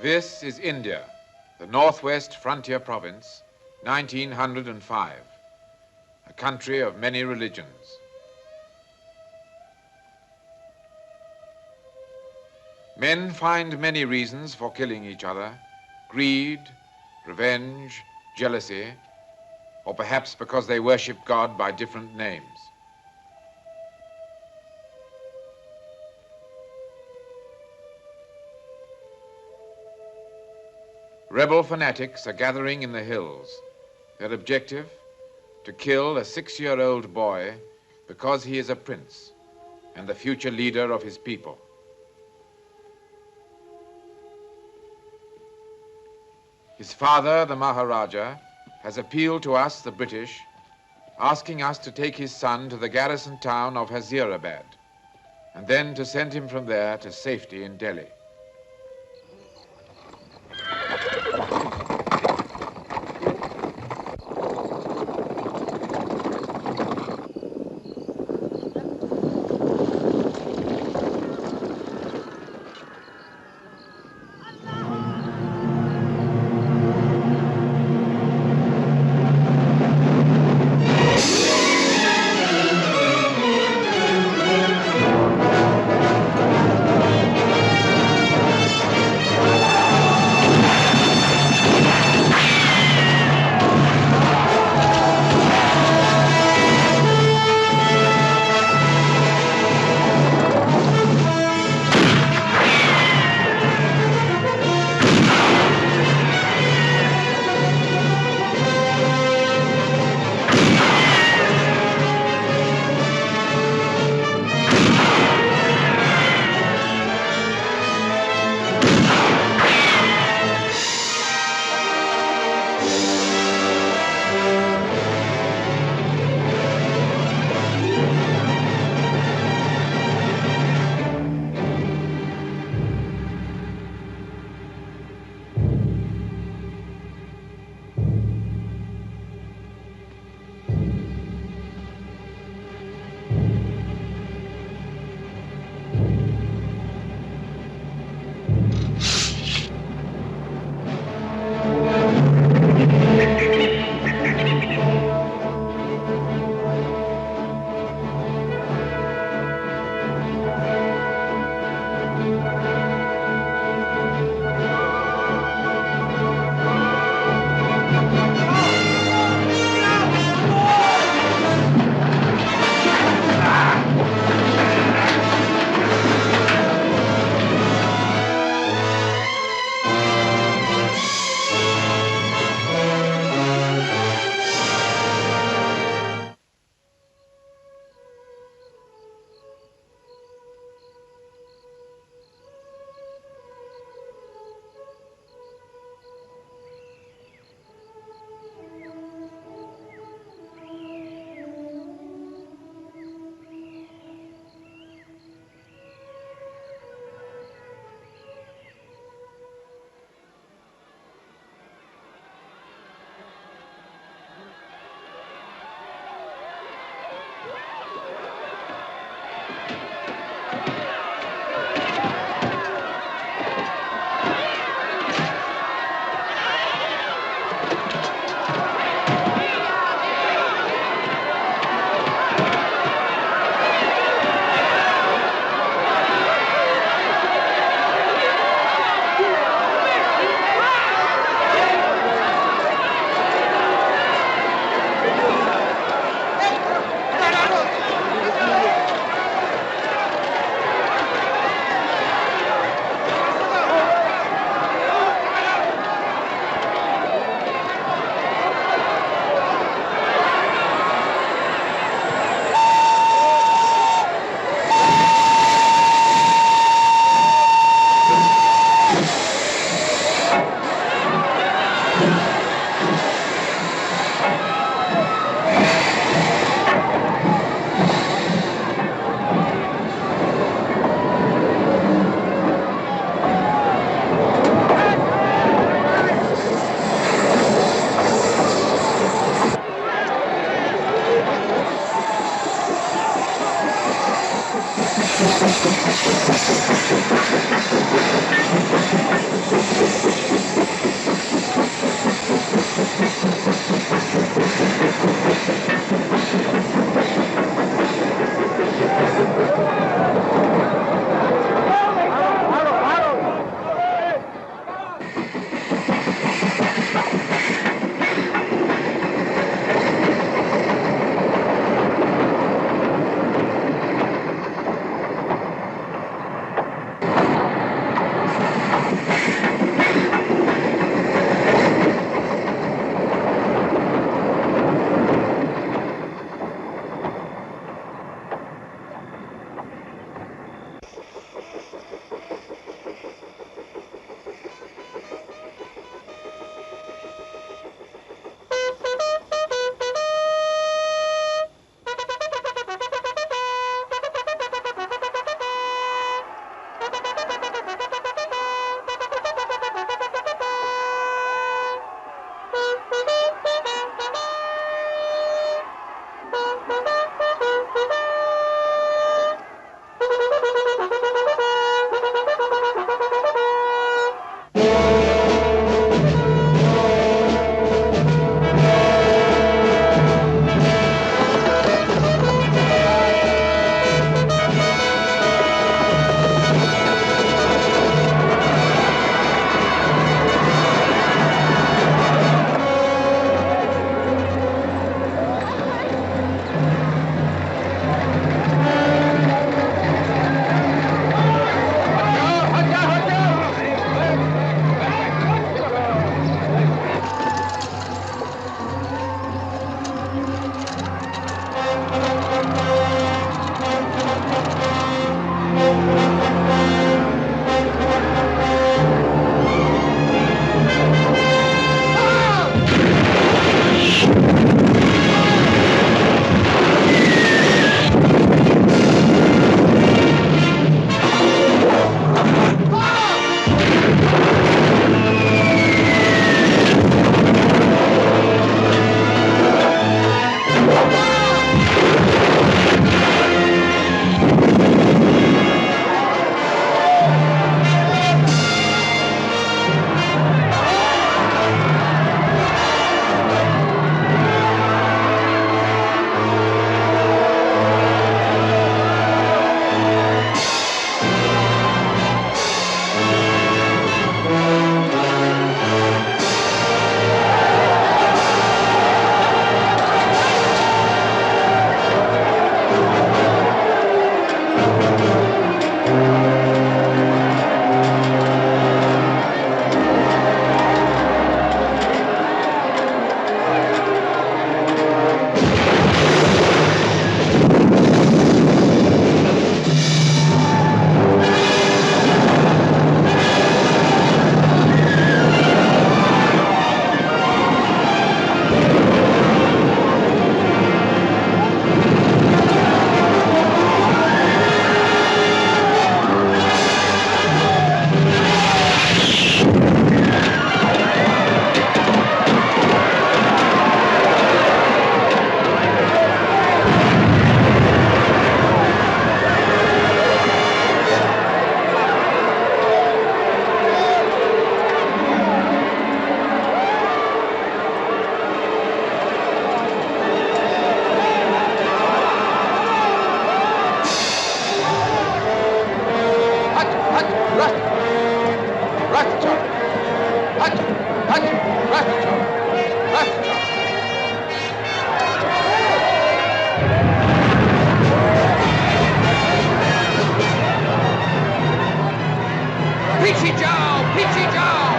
This is India, the Northwest Frontier Province, 1905, a country of many religions. Men find many reasons for killing each other: greed, revenge, jealousy, or perhaps because they worship God by different names. Rebel fanatics are gathering in the hills. Their objective, to kill a 6-year-old boy because he is a prince and the future leader of his people. His father, the Maharaja, has appealed to us, the British, asking us to take his son to the garrison town of Hazirabad and then to send him from there to safety in Delhi. Peachy Joe! Peachy Joe!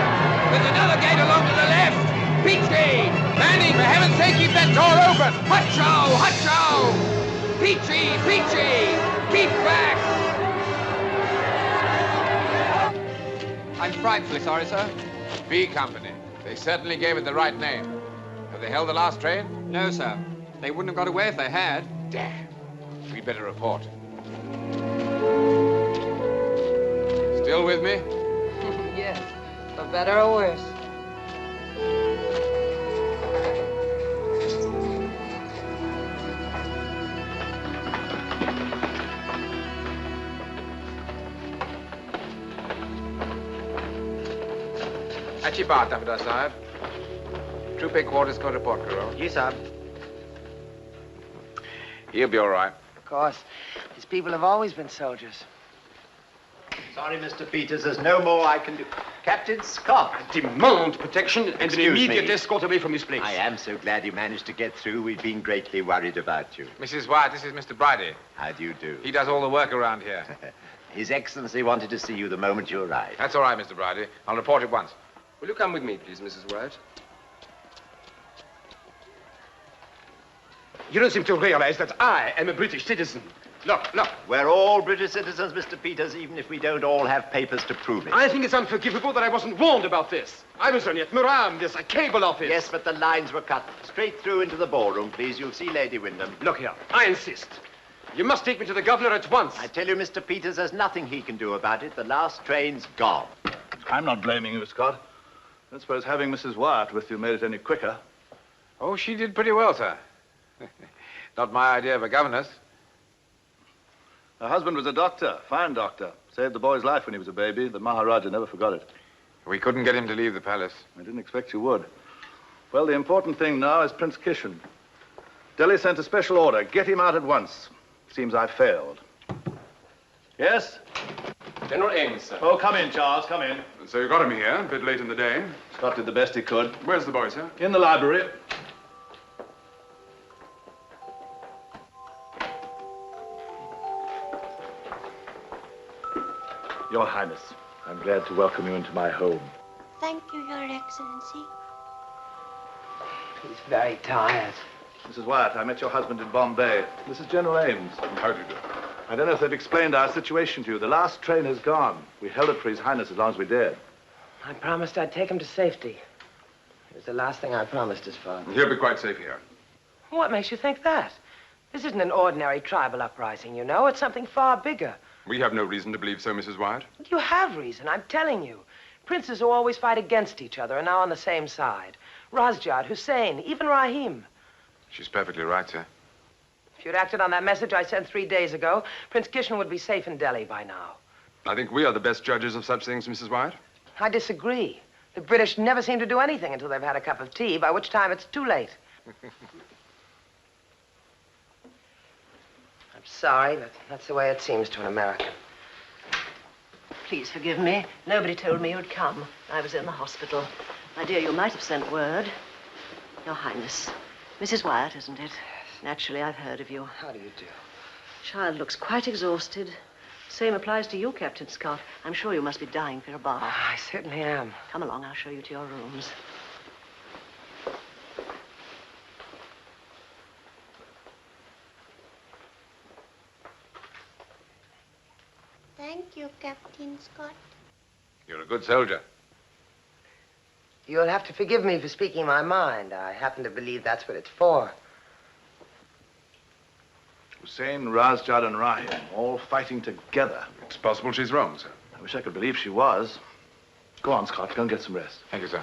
There's another gate along to the left! Peachy! Manning, for heaven's sake, keep that door open! Hutcho! Hutcho! Peachy! Peachy! Keep back! I'm frightfully sorry, sir. B Company. They certainly gave it the right name. Have they held the last train? No, sir. They wouldn't have got away if they had. Damn. We'd better report. Still with me? Yes, for better or worse. अच्छी बात है, साहब. Troop headquarters को report करो. Yes, sir. He'll be all right. Of course. These people have always been soldiers. Sorry, Mr. Peters, there's no more I can do. Captain Scott. I demand protection and Excuse an immediate me. escort away from this place. I am so glad you managed to get through. We've been greatly worried about you. Mrs. White, this is Mr. Bridie. How do you do? He does all the work around here. His Excellency wanted to see you the moment you arrived. That's all right, Mr. Bridie. I'll report at once. Will you come with me, please, Mrs. White? You don't seem to realize that I am a British citizen. Look, look. We're all British citizens, Mr. Peters, even if we don't all have papers to prove it. I think it's unforgivable that I wasn't warned about this. I was only at Muram, this a cable office. Yes, but the lines were cut straight through into the ballroom, please. You'll see Lady Wyndham. Look here, I insist. You must take me to the governor at once. I tell you, Mr. Peters, there's nothing he can do about it. The last train's gone. I'm not blaming you, Scott. I don't suppose having Mrs. Wyatt with you made it any quicker. Oh, she did pretty well, sir. Not my idea of a governess. Her husband was a doctor, fine doctor. Saved the boy's life when he was a baby. The Maharaja never forgot it. We couldn't get him to leave the palace. I didn't expect you would. Well, the important thing now is Prince Kishan. Delhi sent a special order. Get him out at once. Seems I failed. Yes? General Ames, sir. Oh, come in, Charles, come in. So you got him here, a bit late in the day. Scott did the best he could. Where's the boy, sir? In the library. Your Highness, I'm glad to welcome you into my home. Thank you, Your Excellency. He's very tired. Mrs. Wyatt, I met your husband in Bombay. This is General Ames. How do you do? I don't know if they've explained our situation to you. The last train has gone. We held it for His Highness as long as we dared. I promised I'd take him to safety. It was the last thing I promised his father. He'll be quite safe here. What makes you think that? This isn't an ordinary tribal uprising, you know. It's something far bigger. We have no reason to believe so, Mrs. Wyatt. You have reason, I'm telling you. Princes who always fight against each other are now on the same side. Razjad, Hussein, even Rahim. She's perfectly right, sir. If you'd acted on that message I sent 3 days ago, Prince Kishan would be safe in Delhi by now. I think we are the best judges of such things, Mrs. Wyatt. I disagree. The British never seem to do anything until they've had a cup of tea, by which time it's too late. I'm sorry, but that's the way it seems to an American. Please forgive me. Nobody told me you'd come. I was in the hospital. My dear, you might have sent word. Your Highness. Mrs. Wyatt, isn't it? Naturally, I've heard of you. How do you do? Child looks quite exhausted. Same applies to you, Captain Scott. I'm sure you must be dying for a bath. I certainly am. Come along, I'll show you to your rooms. Thank you, Captain Scott. You're a good soldier. You'll have to forgive me for speaking my mind. I happen to believe that's what it's for. Hussein, Razjad, and Rahim, all fighting together. It's possible she's wrong, sir. I wish I could believe she was. Go on, Scott. Go and get some rest. Thank you, sir.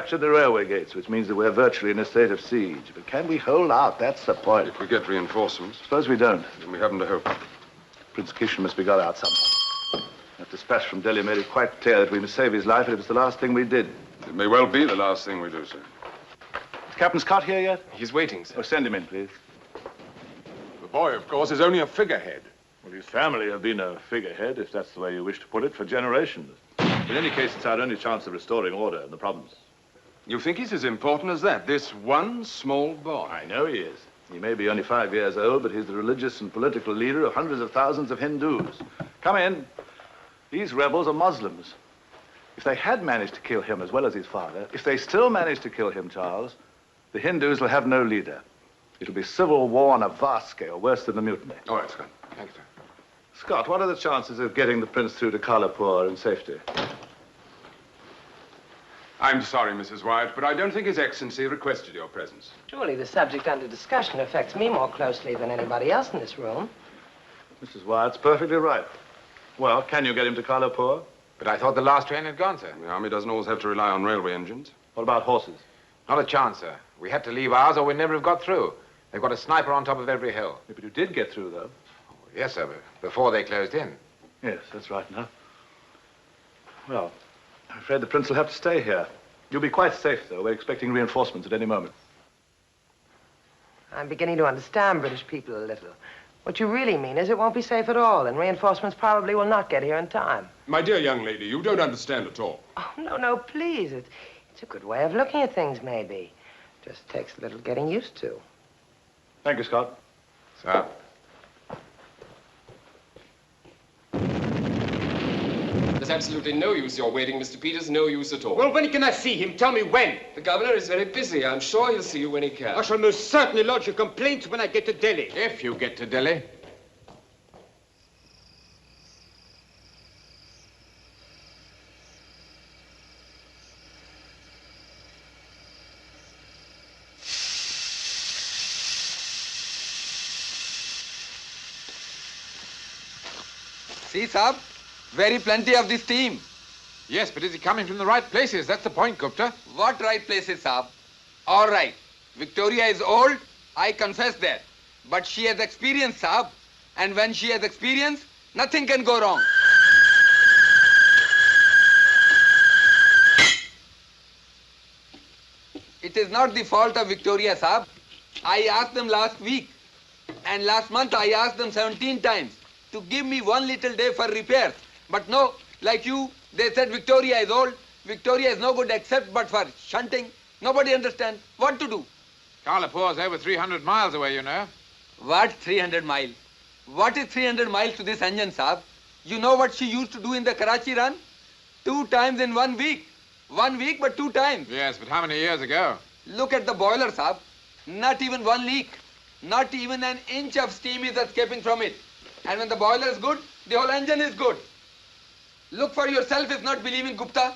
captured the railway gates, which means that we're virtually in a state of siege. But can we hold out? That's the point. If we get reinforcements, Suppose we don't. then we haven't to hope. Prince Kishan must be got out somehow. That dispatch from Delhi made it quite clear that we must save his life, and it was the last thing we did. It may well be the last thing we do, sir. Is Captain Scott here yet? He's waiting, sir. Oh, send him in, please. The boy, of course, is only a figurehead. Well, his family have been a figurehead, if that's the way you wish to put it, for generations. In any case, it's our only chance of restoring order in the province. You think he's as important as that, this one small boy? I know he is. He may be only 5 years old, but he's the religious and political leader of hundreds of thousands of Hindus. Come in. These rebels are Muslims. If they had managed to kill him as well as his father, if they still manage to kill him, Charles, the Hindus will have no leader. It'll be civil war on a vast scale, worse than the mutiny. All right, Scott. Thank you, sir. Scott, what are the chances of getting the prince through to Kalapur in safety? I'm sorry, Mrs. Wyatt, but I don't think His Excellency requested your presence. Surely the subject under discussion affects me more closely than anybody else in this room. Mrs. Wyatt's perfectly right. Well, can you get him to Kalapur? But I thought the last train had gone, sir. The army doesn't always have to rely on railway engines. What about horses? Not a chance, sir. We had to leave ours or we'd never have got through. They've got a sniper on top of every hill. But you did get through, though. Yes, sir, but before they closed in. Yes, that's right enough. Well, I'm afraid the prince will have to stay here. You'll be quite safe, though. We're expecting reinforcements at any moment. I'm beginning to understand British people a little. What you really mean is it won't be safe at all, and reinforcements probably will not get here in time. My dear young lady, you don't understand at all. Oh, no, please. It's a good way of looking at things, maybe. Just takes a little getting used to. Thank you, Scott. Sir. There's absolutely no use you're waiting, Mr. Peters, no use at all. Well, when can I see him? Tell me when. The governor is very busy. I'm sure he'll see you when he can. I shall most certainly lodge your complaint when I get to Delhi. If you get to Delhi. See, Saab, very plenty of this team. Yes, but is he coming from the right places? That's the point, Gupta. What right places, Saab? All right. Victoria is old, I confess that. But she has experience, Saab. And when she has experience, nothing can go wrong. It is not the fault of Victoria, Saab. I asked them last week. And last month I asked them 17 times to give me 1 little day for repairs. But no, like you, they said Victoria is old. Victoria is no good except but for shunting. Nobody understands what to do. Kalapur's over 300 miles away, you know. What 300 miles? What is 300 miles to this engine, Saab? You know what she used to do in the Karachi run? 2 times in 1 week. 1 week, but 2 times. Yes, but how many years ago? Look at the boiler, Saab. Not even 1 leak. Not even an inch of steam is escaping from it. And when the boiler is good, the whole engine is good. Look for yourself if not believing Gupta.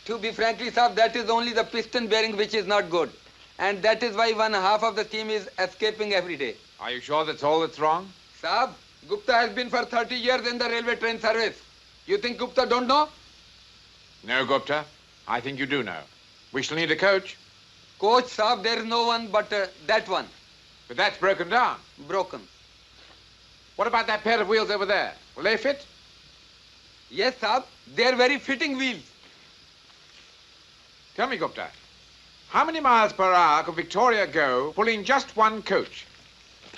To be frankly, Saab, that is only the piston bearing which is not good. And that is why 1/2 of the steam is escaping every day. Are you sure that's all that's wrong? Saab, Gupta has been for 30 years in the railway train service. You think Gupta don't know? No, Gupta. I think you do know. We shall need a coach. Coach, Saab, there is no one but that one. But that's broken down. Broken. What about that pair of wheels over there? Will they fit? Yes, Saab, they are very fitting wheels. Tell me, Gupta, how many miles per hour could Victoria go pulling just one coach?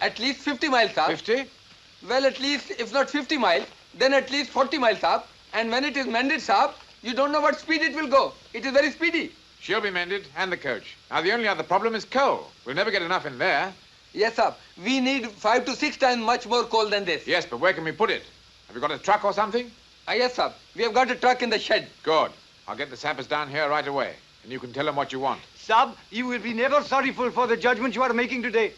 At least 50 miles, Saab. 50? Well, at least, if not 50 miles, then at least 40 miles, Saab. And when it is mended, Saab, you don't know what speed it will go. It is very speedy. She'll be mended, and the coach. Now, the only other problem is coal. We'll never get enough in there. Yes, Saab. We need 5 to 6 times much more coal than this. Yes, but where can we put it? Have you got a truck or something? Yes, Saab. We have got a truck in the shed. Good. I'll get the sappers down here right away, and you can tell them what you want. Sab, you will be never sorrowful for the judgment you are making today.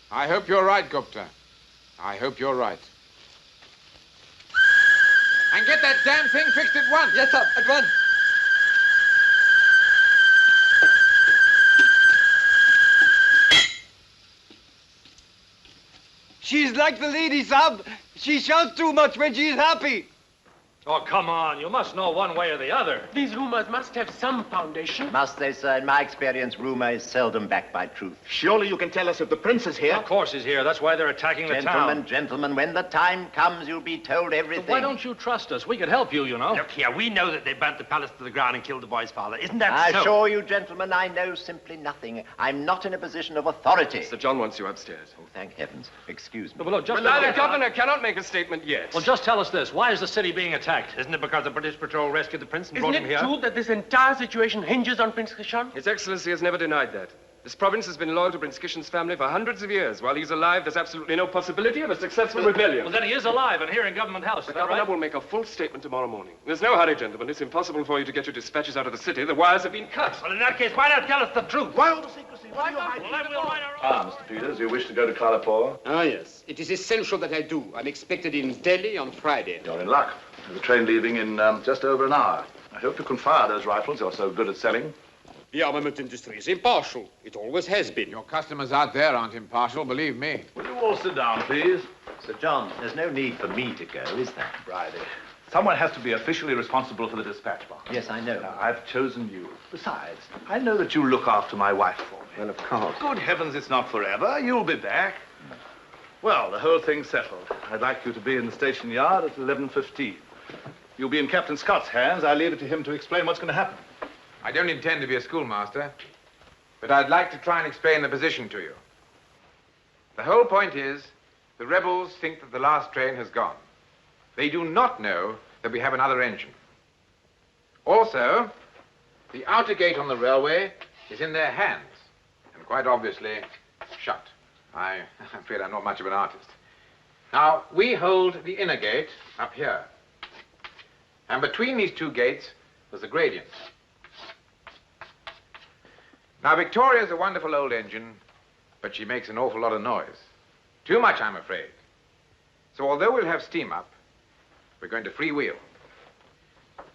I hope you're right, Gupta. I hope you're right. And get that damn thing fixed at once. Yes, Saab, at once. She is like the lady, Sab. She shouts too much when she is happy. Oh, come on. You must know one way or the other. These rumors must have some foundation. Must they, sir? In my experience, rumor is seldom backed by truth. Surely you can tell us if the prince is here. Of course he's here. That's why they're attacking the town. Gentlemen, when the time comes, you'll be told everything. But why don't you trust us? We could help you, you know. Look here, we know that they burnt the palace to the ground and killed the boy's father. Isn't that so? I assure you, gentlemen, I know simply nothing. I'm not in a position of authority. Sir John wants you upstairs. Oh, thank heavens. Excuse me. No, but look, just... Well, the governor cannot make a statement yet. Well, just tell us this. Why is the city being attacked? Isn't it because the British patrol rescued the prince and brought him here? Isn't it true that this entire situation hinges on Prince Kishon? His Excellency has never denied that. This province has been loyal to Prince Kishon's family for hundreds of years. While he's alive, there's absolutely no possibility of a successful rebellion. Well, then he is alive and here in Government House. The governor will make a full statement tomorrow morning. There's no hurry, gentlemen. It's impossible for you to get your dispatches out of the city. The wires have been cut. Well, in that case, why not tell us the truth? Why all the secrecy? Why are you hiding? Mr. Peters, you wish to go to Kalapur? Ah, yes. It is essential that I do. I'm expected in Delhi on Friday. You're in luck. There's a train leaving in just over an hour. I hope you can fire those rifles you're so good at selling. The armament industry is impartial. It always has been. Your customers out there aren't impartial, believe me. Will you all sit down, please? Sir John, there's no need for me to go, is there? Friday. Someone has to be officially responsible for the dispatch box. Yes, I know. Now, I've chosen you. Besides, I know that you look after my wife for me. Well, of course. Good heavens, it's not forever. You'll be back. Well, the whole thing's settled. I'd like you to be in the station yard at 11:15. You'll be in Captain Scott's hands. I'll leave it to him to explain what's going to happen. I don't intend to be a schoolmaster, but I'd like to try and explain the position to you. The whole point is, the rebels think that the last train has gone. They do not know that we have another engine. Also, the outer gate on the railway is in their hands, and quite obviously shut. I'm afraid I'm not much of an artist. Now, we hold the inner gate up here. And between these two gates was a gradient. Now, Victoria's a wonderful old engine, but she makes an awful lot of noise. Too much, I'm afraid. So although we'll have steam up, we're going to freewheel.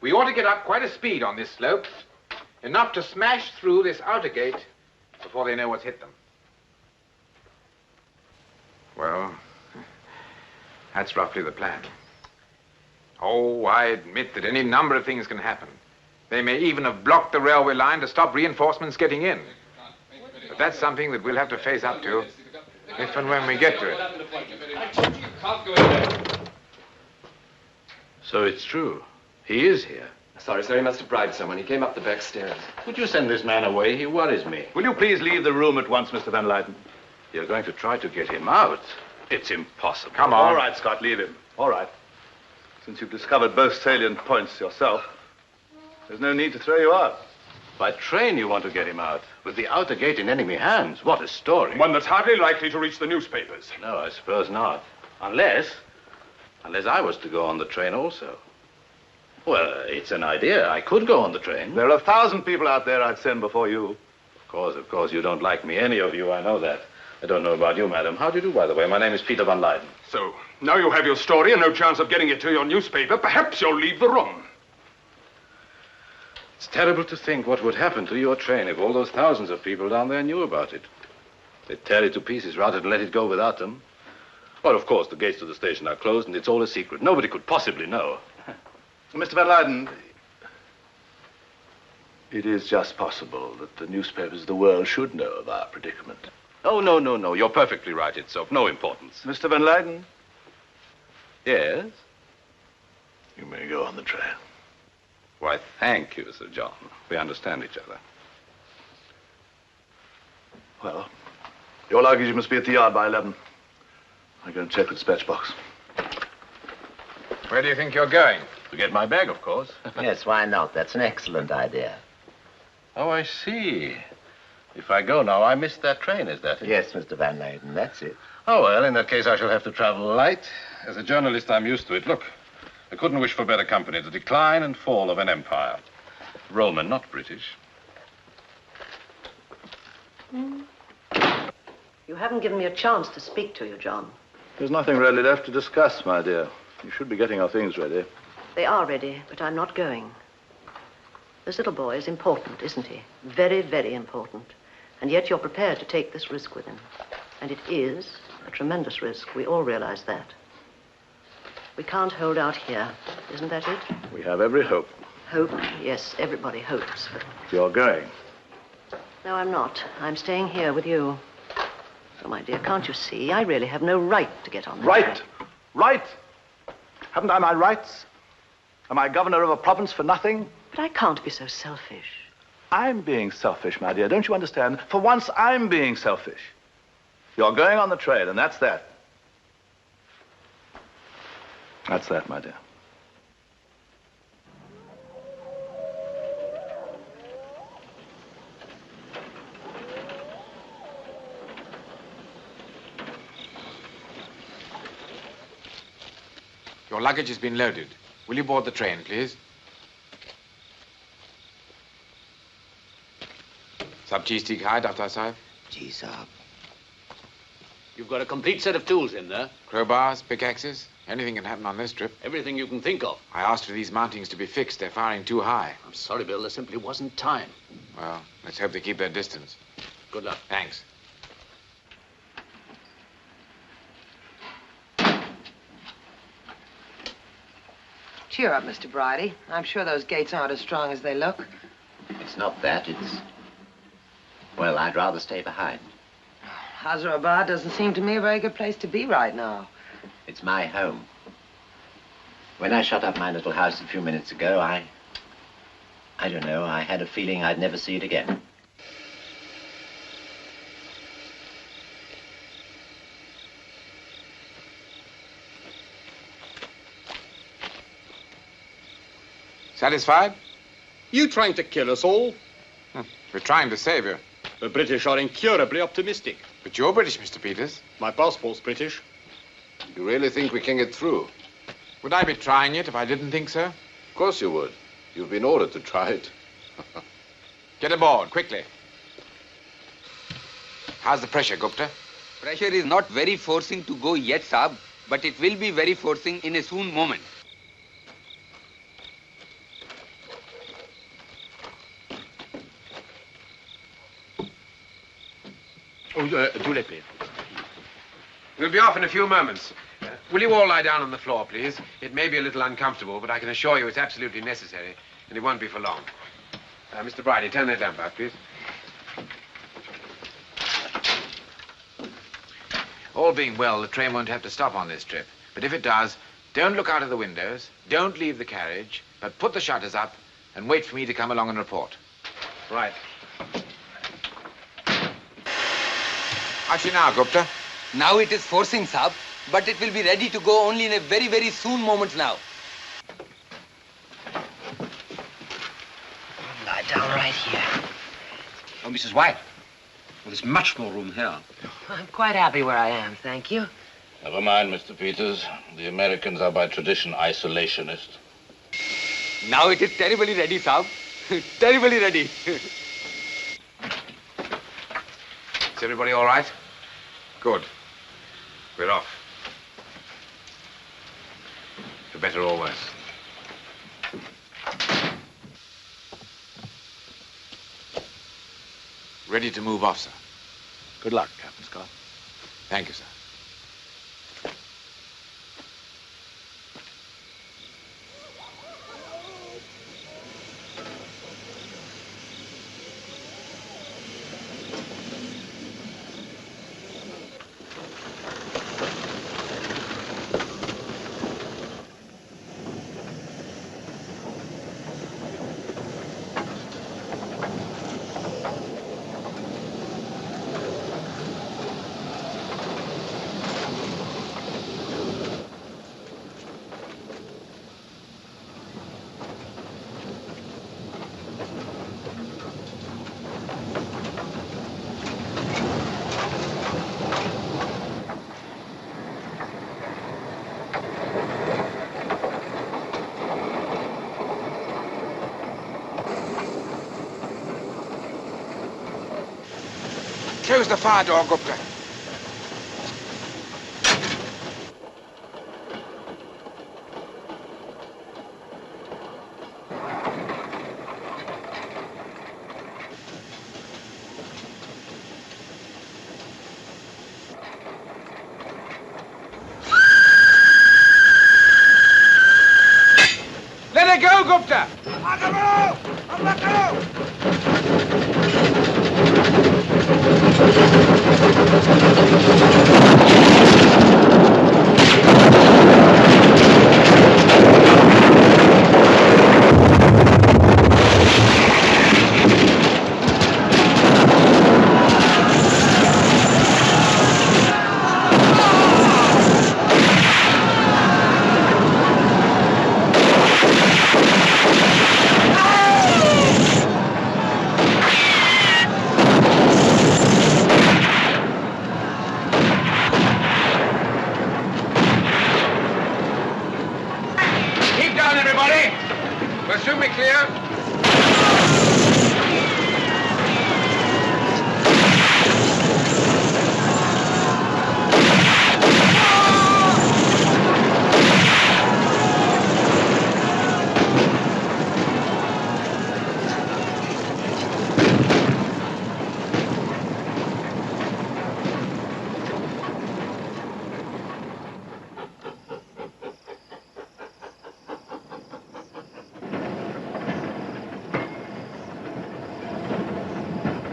We ought to get up quite a speed on this slope, enough to smash through this outer gate before they know what's hit them. Well, that's roughly the plan. Oh, I admit that any number of things can happen. They may even have blocked the railway line to stop reinforcements getting in. But that's something that we'll have to face up to if and when we get to it. So it's true. He is here. Sorry, sir. He must have bribed someone. He came up the back stairs. Would you send this man away? He worries me. Will you please leave the room at once, Mr. Van Leyden? You're going to try to get him out? It's impossible. Come on. All right, Scott, leave him. All right. Since you've discovered both salient points yourself, there's no need to throw you out. By train you want to get him out, with the outer gate in enemy hands. What a story. One that's hardly likely to reach the newspapers. No, I suppose not. Unless I was to go on the train also. Well, it's an idea. I could go on the train. There are 1,000 people out there I'd send before you. Of course, you don't like me, any of you, I know that. I don't know about you, madam. How do you do, by the way? My name is Peter Van Leyden. So, now you have your story and no chance of getting it to your newspaper, perhaps you'll leave the room. It's terrible to think what would happen to your train if all those thousands of people down there knew about it. They'd tear it to pieces rather than let it go without them. Well, of course, the gates to the station are closed and it's all a secret. Nobody could possibly know. Mr. Van Leyden, it is just possible that the newspapers of the world should know of our predicament. Oh, no. You're perfectly right. It's of no importance. Mr. Van Leyden? Yes? You may go on the train. Why, thank you, Sir John. We understand each other. Well, your luggage must be at the yard by 11. I'm going to check the dispatch box. Where do you think you're going? To get my bag, of course. Yes, why not? That's an excellent idea. Oh, I see. If I go now, I miss that train, is that it? Yes, Mr. Van Leyden, that's it. Oh, well, in that case, I shall have to travel light. As a journalist, I'm used to it. Look, I couldn't wish for better company. The decline and fall of an empire. Roman, not British. You haven't given me a chance to speak to you, John. There's nothing really left to discuss, my dear. You should be getting our things ready. They are ready, but I'm not going. This little boy is important, isn't he? Very, very important. And yet you're prepared to take this risk with him. And it is a tremendous risk. We all realize that. We can't hold out here. Isn't that it? We have every hope. Hope? Yes, everybody hopes. But You're going. no, I'm not. I'm staying here with you. Oh, my dear, can't you see? I really have no right to get on that Right! train. Right! Haven't I my rights? Am I governor of a province for nothing? But I can't be so selfish. I'm being selfish, my dear. Don't you understand? For once, I'm being selfish. You're going on the train, and that's that. That's that, my dear. Your luggage has been loaded. Will you board the train, please? Sab cheez ठीक है, Dr. Sahib? Ji, Saab. You've got a complete set of tools in there. Crowbars, pickaxes, anything can happen on this trip. Everything you can think of. I asked for these mountings to be fixed. They're firing too high. I'm sorry, Bill. There simply wasn't time. Well, let's hope they keep their distance. Good luck. Thanks. Cheer up, Mr. Bridie. I'm sure those gates aren't as strong as they look. It's not that, it's... Well, I'd rather stay behind. Hyderabad doesn't seem to me a very good place to be right now. It's my home. When I shut up my little house a few minutes ago, I don't know, I had a feeling I'd never see it again. Satisfied? You trying to kill us all? We're trying to save you. The British are incurably optimistic. But you're British, Mr. Peters. My passport's British. You really think we can get through? Would I be trying it if I didn't think so? Of course you would. You've been ordered to try it. Get aboard, quickly. How's the pressure, Gupta? Pressure is not very forcing to go yet, Saab, but it will be very forcing in a soon moment. Do les paix. We'll be off in a few moments. Will you all lie down on the floor, please? It may be a little uncomfortable, but I can assure you it's absolutely necessary, and it won't be for long. Mr. Bridie, turn that lamp out, please. All being well, the train won't have to stop on this trip. But if it does, don't look out of the windows, don't leave the carriage, but put the shutters up and wait for me to come along and report. Right. Actually now, Gupta. Now it is forcing, Saab, but it will be ready to go only in a very, very soon moment now. Lie down right here. Oh, Mrs. White. Well, there's much more room here. I'm quite happy where I am, thank you. Never mind, Mr. Peters. The Americans are by tradition isolationist. Now it is terribly ready, Saab. Terribly ready. Is everybody all right? Good. We're off. For better or worse. Ready to move off, sir. Good luck, Captain Scott. Thank you, sir. Close the fire door, Gupta.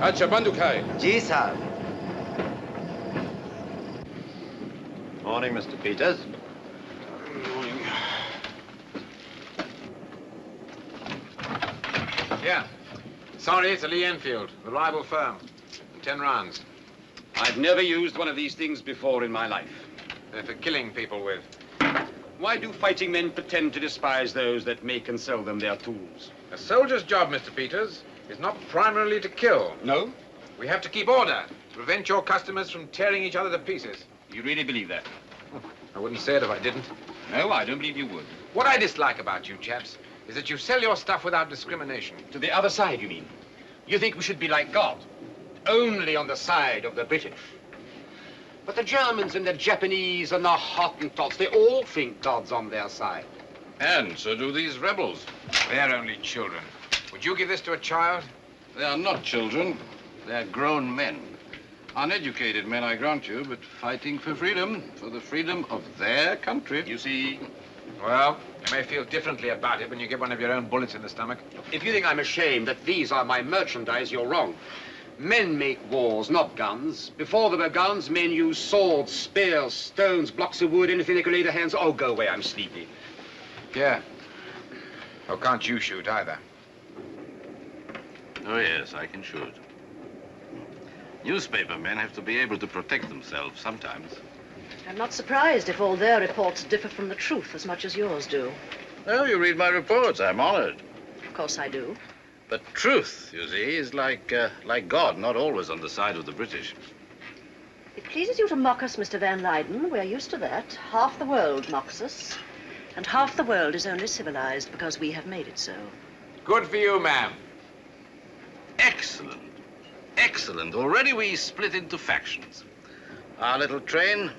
अच्छा बंदूक है जी साहब Morning, Mr. Peters. Yeah. Sorry, it's a Lee Enfield, the rival firm. 10 rounds. I've never used one of these things before in my life. They're for killing people with. Why do fighting men pretend to despise those that make and sell them their tools? A soldier's job, Mr. Peters, is not primarily to kill. No? We have to keep order, to prevent your customers from tearing each other to pieces. You really believe that? I wouldn't say it if I didn't. No, I don't believe you would. What I dislike about you chaps is that you sell your stuff without discrimination. To the other side, you mean? You think we should be like God, only on the side of the British. But the Germans and the Japanese and the Hottentots, they all think God's on their side. And so do these rebels. They're only children. Would you give this to a child? They are not children. They're grown men. Uneducated men, I grant you, but fighting for the freedom of their country. You see? Well, you may feel differently about it when you get one of your own bullets in the stomach. If you think I'm ashamed that these are my merchandise, you're wrong. Men make wars, not guns. Before there were guns, men used swords, spears, stones, blocks of wood, anything they could lay their hands on. Oh, go away, I'm sleepy. Yeah. Oh, can't you shoot either? Oh, yes, I can shoot. Newspaper men have to be able to protect themselves sometimes. I'm not surprised if all their reports differ from the truth as much as yours do. Oh, you read my reports. I'm honored. Of course I do. But truth, you see, is like God, not always on the side of the British. It pleases you to mock us, Mr. Van Leyden. We're used to that. Half the world mocks us. And half the world is only civilized because we have made it so. Good for you, ma'am. Excellent. Excellent. Already we split into factions. Our little train,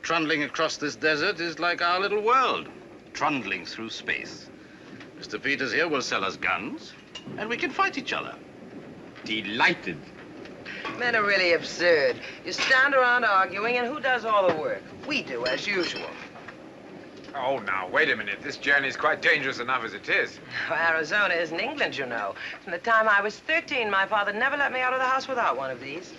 trundling across this desert, is like our little world, trundling through space. Mr. Peters here will sell us guns, and we can fight each other. Delighted. Men are really absurd. You stand around arguing, and who does all the work? We do, as usual. Oh, now, wait a minute. This journey is quite dangerous enough as it is. Arizona isn't England, you know. From the time I was 13, my father never let me out of the house without one of these.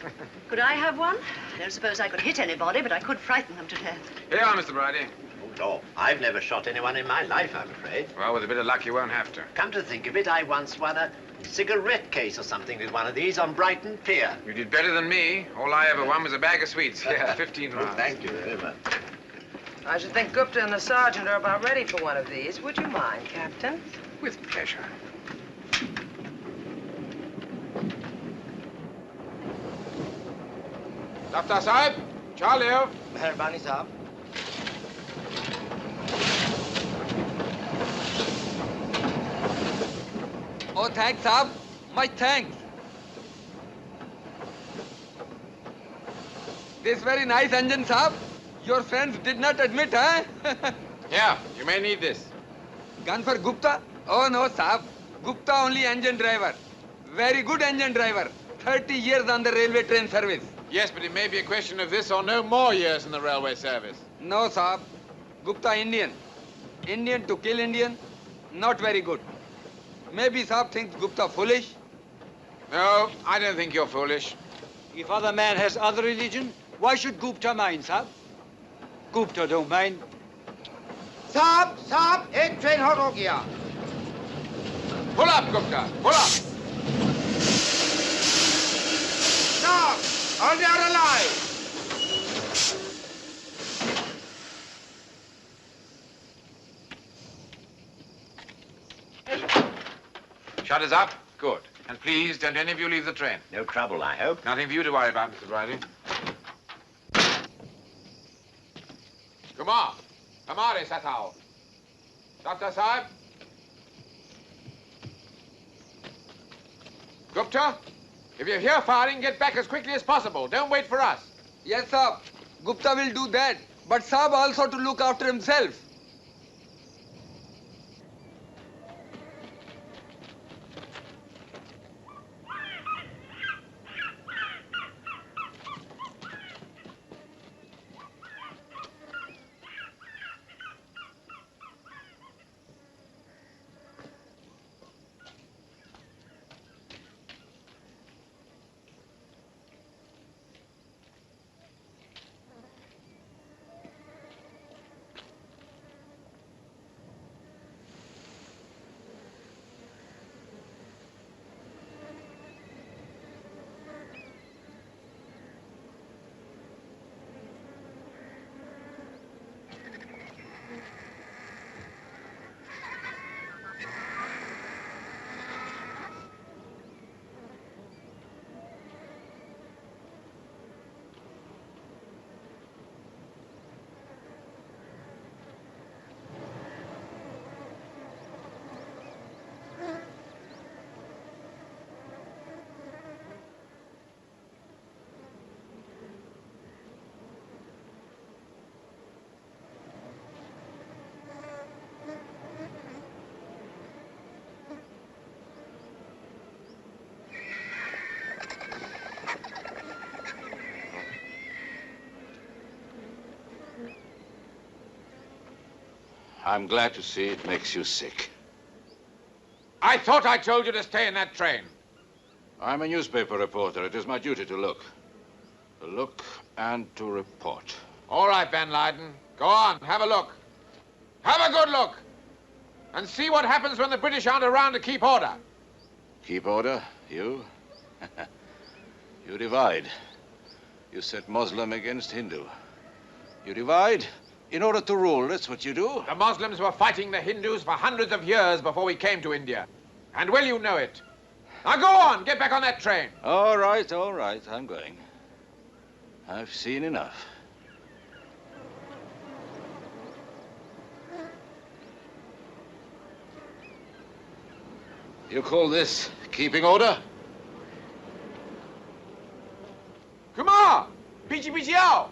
Could I have one? I don't suppose I could hit anybody, but I could frighten them to death. Here you are, Mr. Bridie. Oh, no. I've never shot anyone in my life, I'm afraid. Well, with a bit of luck, you won't have to. Come to think of it, I once won a cigarette case or something with one of these on Brighton Pier. You did better than me. All I ever won was a bag of sweets. Yeah, 15 rounds. Thank you very much. I should think Gupta and the sergeant are about ready for one of these. Would you mind, Captain? With pleasure. Daftar Sahib, Charlie. Meherbani Sahib. Oh, thanks, Saab. My thanks. This very nice engine, Saab. Your friends did not admit, huh? Yeah, you may need this. Gun for Gupta? Oh, no, Saab. Gupta only engine driver. Very good engine driver. 30 years on the railway train service. Yes, but it may be a question of this or no more years in the railway service. No, Saab. Gupta Indian. Indian to kill Indian, not very good. Maybe Saab thinks Gupta foolish. No, I don't think you're foolish. If other man has other religion, why should Gupta mind, Saab? Gupta don't mind. Saab, ek train hot ho gaya. Pull up, Gupta, pull up. No, all they are alive. Shutters up? Good. And please, don't any of you leave the train. No trouble, I hope. Nothing for you to worry about, Mr. Bridie. Come on. Hamare Satao. Dr. Sahib? Gupta, if you hear firing, get back as quickly as possible. Don't wait for us. Yes, Saab. Gupta will do that. But Saab also to look after himself. I'm glad to see it makes you sick. I thought I told you to stay in that train. I'm a newspaper reporter. It is my duty to look. To look and to report. All right, Van Leyden. Go on, have a look. Have a good look. And see what happens when the British aren't around to keep order. Keep order? You? You divide. You set Muslim against Hindu. You divide in order to rule. That's what you do. The Muslims were fighting the Hindus for hundreds of years before we came to India. And will you know it? Now go on, get back on that train. All right, I'm going. I've seen enough. You call this keeping order? Come on! Pichi pichi ao!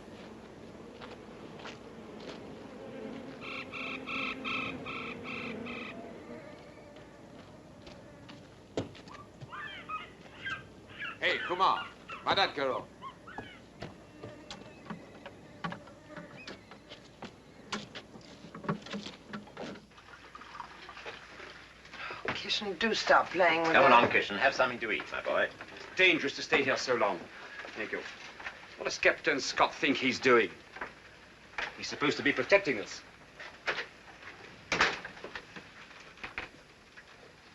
Hey, Kumar, Madat karo. Kishan, do stop playing with Come that. along, Kishan. Have something to eat, my boy. It's dangerous to stay here so long. Nico, what does Captain Scott think he's doing? He's supposed to be protecting us.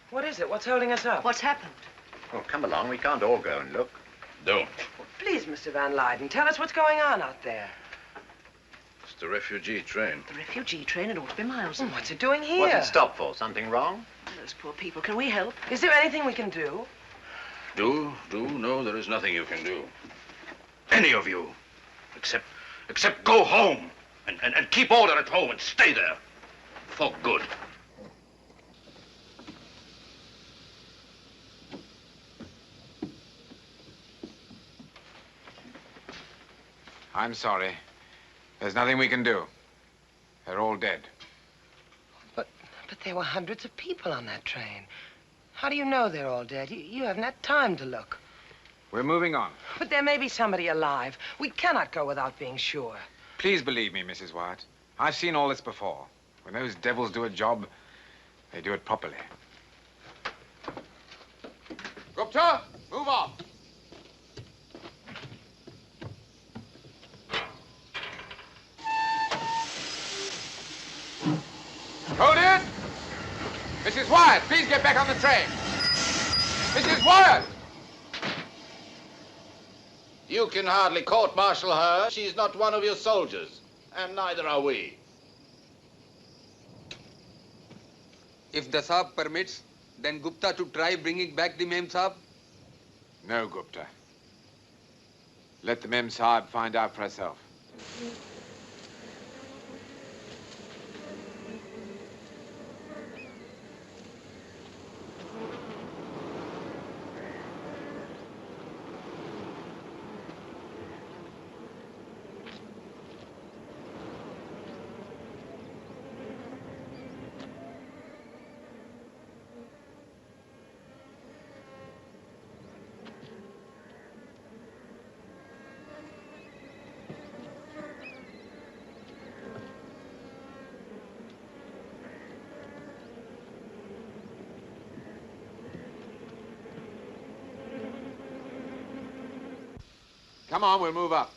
What is it? What's holding us up? What's happened? Oh, come along. We can't all go and look. Don't. Please, Mr. Van Leyden, tell us what's going on out there. It's the refugee train. The refugee train, it ought to be miles away. What's it doing here? What's it stop for? Something wrong? Those poor people. Can we help? Is there anything we can do? Do? No, there is nothing you can do. Any of you. Except go home. And keep order at home and stay there. For good. I'm sorry. There's nothing we can do. They're all dead. But there were hundreds of people on that train. How do you know they're all dead? You haven't had time to look. We're moving on. But there may be somebody alive. We cannot go without being sure. Please believe me, Mrs. Wyatt. I've seen all this before. When those devils do a job, they do it properly. Gupta, move on. Hold it! Mrs. Wyatt, please get back on the train. Mrs. Wyatt! You can hardly court-martial her. She's not one of your soldiers, and neither are we. If the Saab permits, then Gupta to try bringing back the Mem Saab? No, Gupta. Let the Mem Sahib find out for herself. Come on, we'll move up.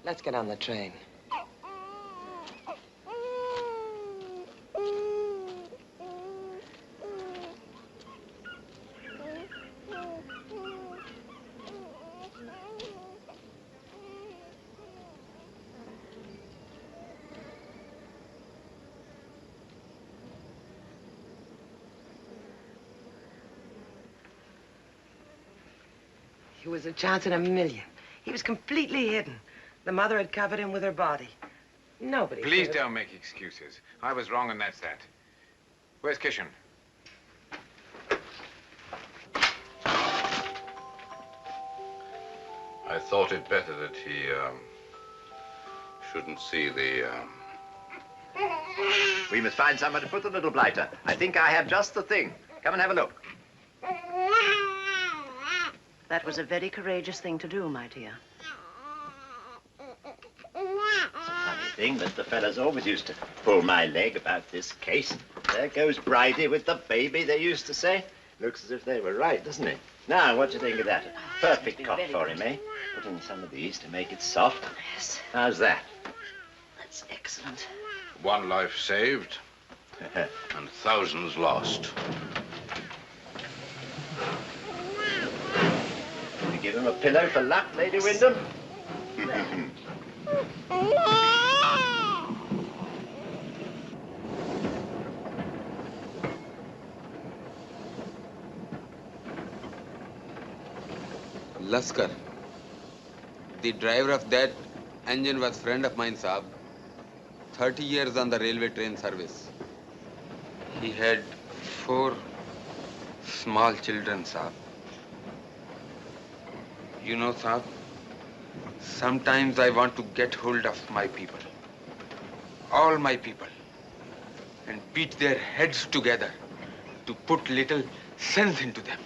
Let's get on the train. He was a chance in a million. He was completely hidden. The mother had covered him with her body. Nobody Please could have- don't make excuses. I was wrong and that's that. Where's Kishan? I thought it better that he shouldn't see the... We must find somewhere to put the little blighter. I think I have just the thing. Come and have a look. That was a very courageous thing to do, my dear. Funny thing, but the fellas always used to pull my leg about this case. There goes Bridie with the baby, they used to say. Looks as if they were right, doesn't it? Now, what do you think of that? A perfect cot for him, eh? Put in some of these to make it soft. Yes. How's that? That's excellent. One life saved and thousands lost. Will you give him a pillow for luck, Lady Wyndham? Laskar. The driver of that engine was friend of mine, Saab. 30 years on the railway train service. He had 4 small children, Saab. You know, Saab, sometimes I want to get hold of my people, all my people, and beat their heads together to put little sense into them.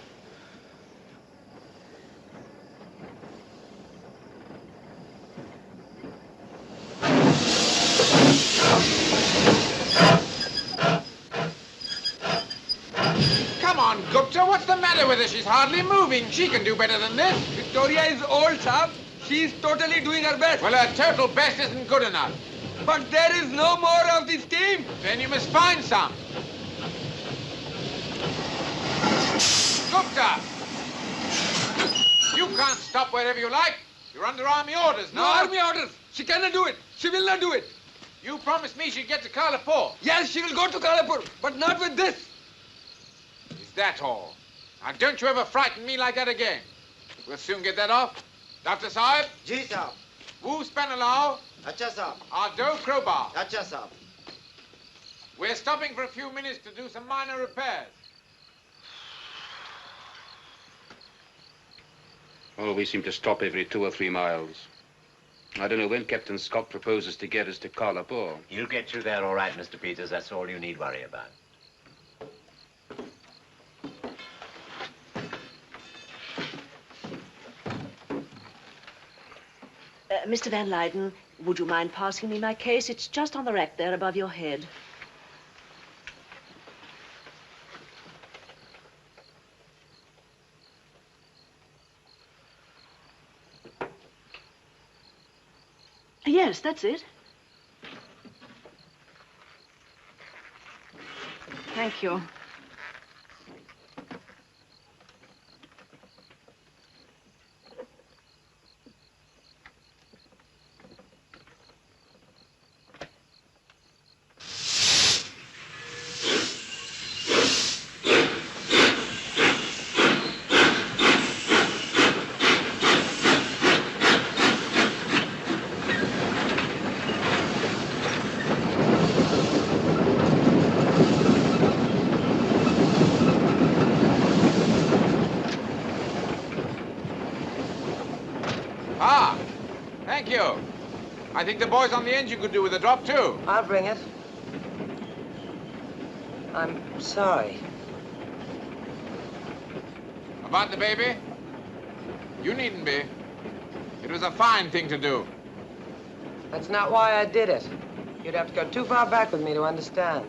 Come on, Gupta, what's the matter with her? She's hardly moving. She can do better than this. Victoria is old, Saab. She's totally doing her best. Well, her total best isn't good enough. But there is no more of this team. Then you must find some. Gupta! You can't stop wherever you like. You're under army orders, no? No army orders. She cannot do it. She will not do it. You promised me she'd get to Kalapur. Yes, she will go to Kalapur, but not with this. Is that all? Now, don't you ever frighten me like that again. We'll soon get that off. Dr. Sahib? Ji, Saab. Woo Spanalao? Acha, Saab. Ardo Crowbar? Acha, Saab. We're stopping for a few minutes to do some minor repairs. Oh, we seem to stop every 2 or 3 miles. I don't know when Captain Scott proposes to get us to Kalapur. You'll get through there all right, Mr. Peters. That's all you need worry about. Mr. Van Leyden, would you mind passing me my case? It's just on the rack there above your head. Yes, that's it. Thank you. Ah, thank you. I think the boys on the engine could do with a drop, too. I'll bring it. I'm sorry. About the baby? You needn't be. It was a fine thing to do. That's not why I did it. You'd have to go too far back with me to understand.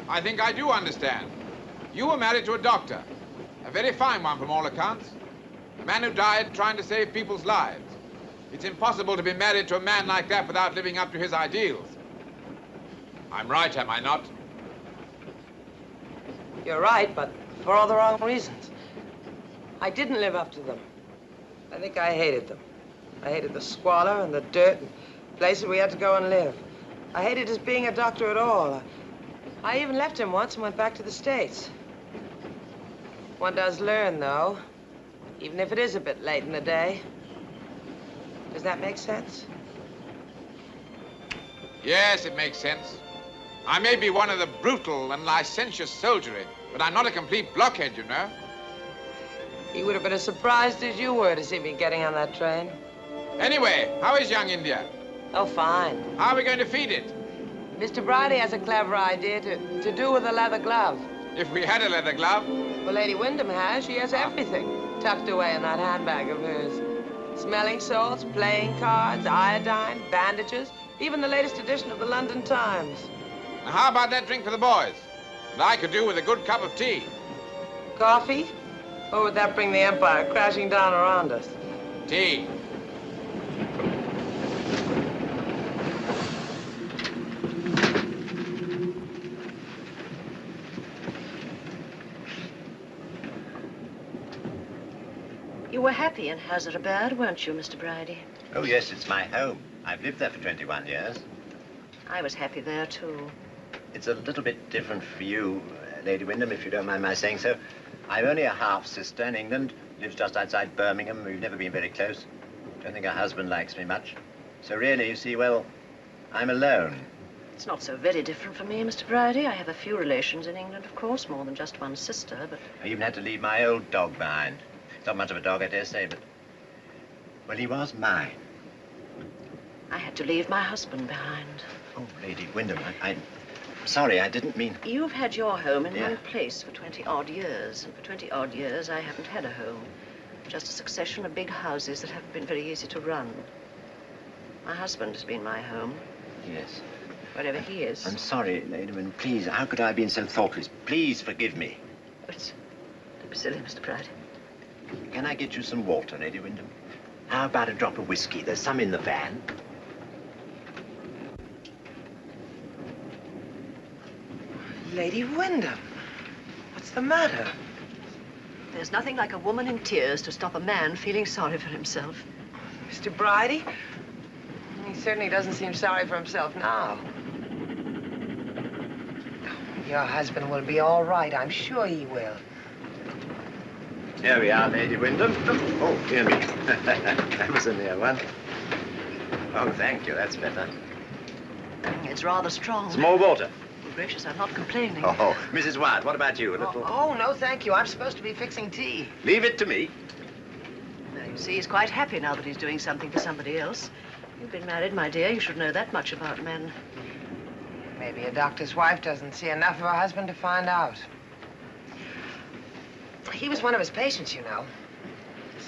I think I do understand. You were married to a doctor. A very fine one from all accounts. A man who died trying to save people's lives. It's impossible to be married to a man like that without living up to his ideals. I'm right, am I not? You're right, but for all the wrong reasons. I didn't live up to them. I think I hated them. I hated the squalor and the dirt and places we had to go and live. I hated his being a doctor at all. I even left him once and went back to the States. One does learn, though, even if it is a bit late in the day. Does that make sense? Yes, it makes sense. I may be one of the brutal and licentious soldiery, but I'm not a complete blockhead, you know. He would have been as surprised as you were to see me getting on that train. Anyway, how is young India? Oh, fine. How are we going to feed it? Mr. Bridie has a clever idea to do with a leather glove. If we had a leather glove? Well, Lady Wyndham has. She has everything tucked away in that handbag of hers. Smelling salts, playing cards, iodine, bandages, even the latest edition of the London Times. Now, how about that drink for the boys? And I could do with a good cup of tea. Coffee? Or would that bring the Empire crashing down around us? Tea. You were happy in Hyderabad, weren't you, Mr. Bridie? Oh, yes, it's my home. I've lived there for 21 years. I was happy there, too. It's a little bit different for you, Lady Wyndham, if you don't mind my saying so. I'm only a half-sister in England, lives just outside Birmingham. We've never been very close. Don't think her husband likes me much. So really, you see, well, I'm alone. It's not so very different from me, Mr. Bridie. I have a few relations in England, of course, more than just one sister, but... I even had to leave my old dog behind. Not much of a dog, I dare say, but... well, he was mine. I had to leave my husband behind. Oh, Lady Wyndham, I'm sorry, I didn't mean... You've had your home in one place for 20-odd years, and for 20-odd years I haven't had a home. Just a succession of big houses that haven't been very easy to run. My husband has been my home. Yes. Wherever he is. I'm sorry, Lady Wyndham, please, how could I have been so thoughtless? Please forgive me. Don't be silly, Mr. Bridie. Can I get you some water, Lady Wyndham? How about a drop of whiskey? There's some in the van. Lady Wyndham, what's the matter? There's nothing like a woman in tears to stop a man feeling sorry for himself. Mr. Bridie? He certainly doesn't seem sorry for himself now. Your husband will be all right. I'm sure he will. Here we are, Lady Wyndham. Oh, dear me. That was a near one. Oh, thank you. That's better. It's rather strong. Some more water. Good gracious, I'm not complaining. Oh, Mrs. Wyatt, what about you? A little... Oh, no, thank you. I'm supposed to be fixing tea. Leave it to me. Now, you see, he's quite happy now that he's doing something for somebody else. You've been married, my dear. You should know that much about men. Maybe a doctor's wife doesn't see enough of her husband to find out. He was one of his patients, you know.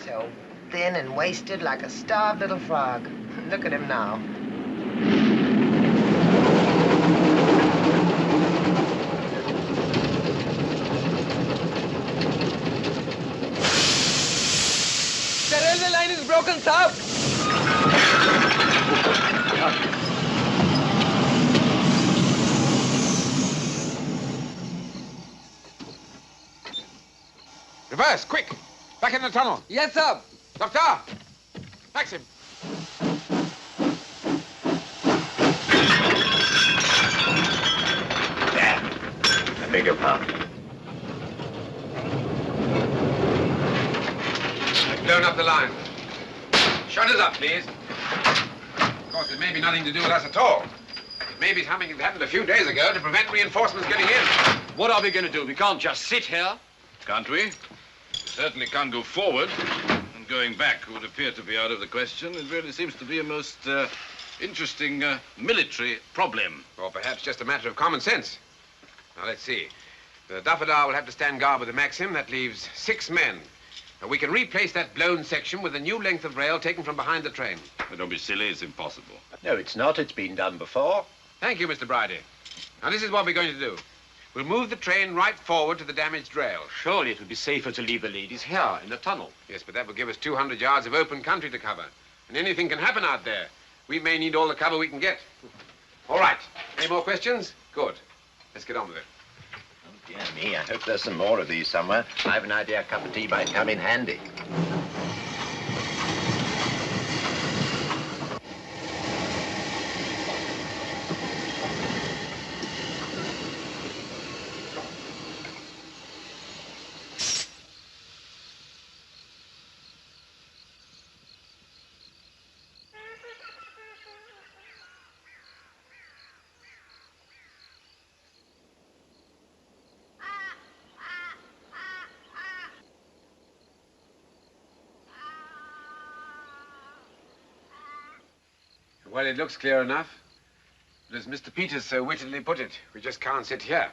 So thin and wasted like a starved little frog. Look at him now. The railway line is broken, sir. Reverse, quick! Back in the tunnel. Yes, sir. Doctor! Maxim! There. I beg your pardon. I've blown up the line. Shutters up, please. Of course, it may be nothing to do with us at all. It may be something that happened a few days ago to prevent reinforcements getting in. What are we going to do? We can't just sit here. Can't we? We certainly can't go forward. And going back would appear to be out of the question. It really seems to be a most interesting military problem. Or perhaps just a matter of common sense. Now, let's see. The Daffodil will have to stand guard with the Maxim. That leaves 6 men. Now, we can replace that blown section with a new length of rail taken from behind the train. But don't be silly. It's impossible. No, it's not. It's been done before. Thank you, Mr. Bridie. Now, this is what we're going to do. We'll move the train right forward to the damaged rail. Surely it would be safer to leave the ladies here in the tunnel. Yes, but that will give us 200 yards of open country to cover. And anything can happen out there. We may need all the cover we can get. All right. Any more questions? Good. Let's get on with it. Oh, dear me. I hope there's some more of these somewhere. I have an idea a cup of tea might come in handy. Well, it looks clear enough. But as Mr. Peters so wittily put it, we just can't sit here.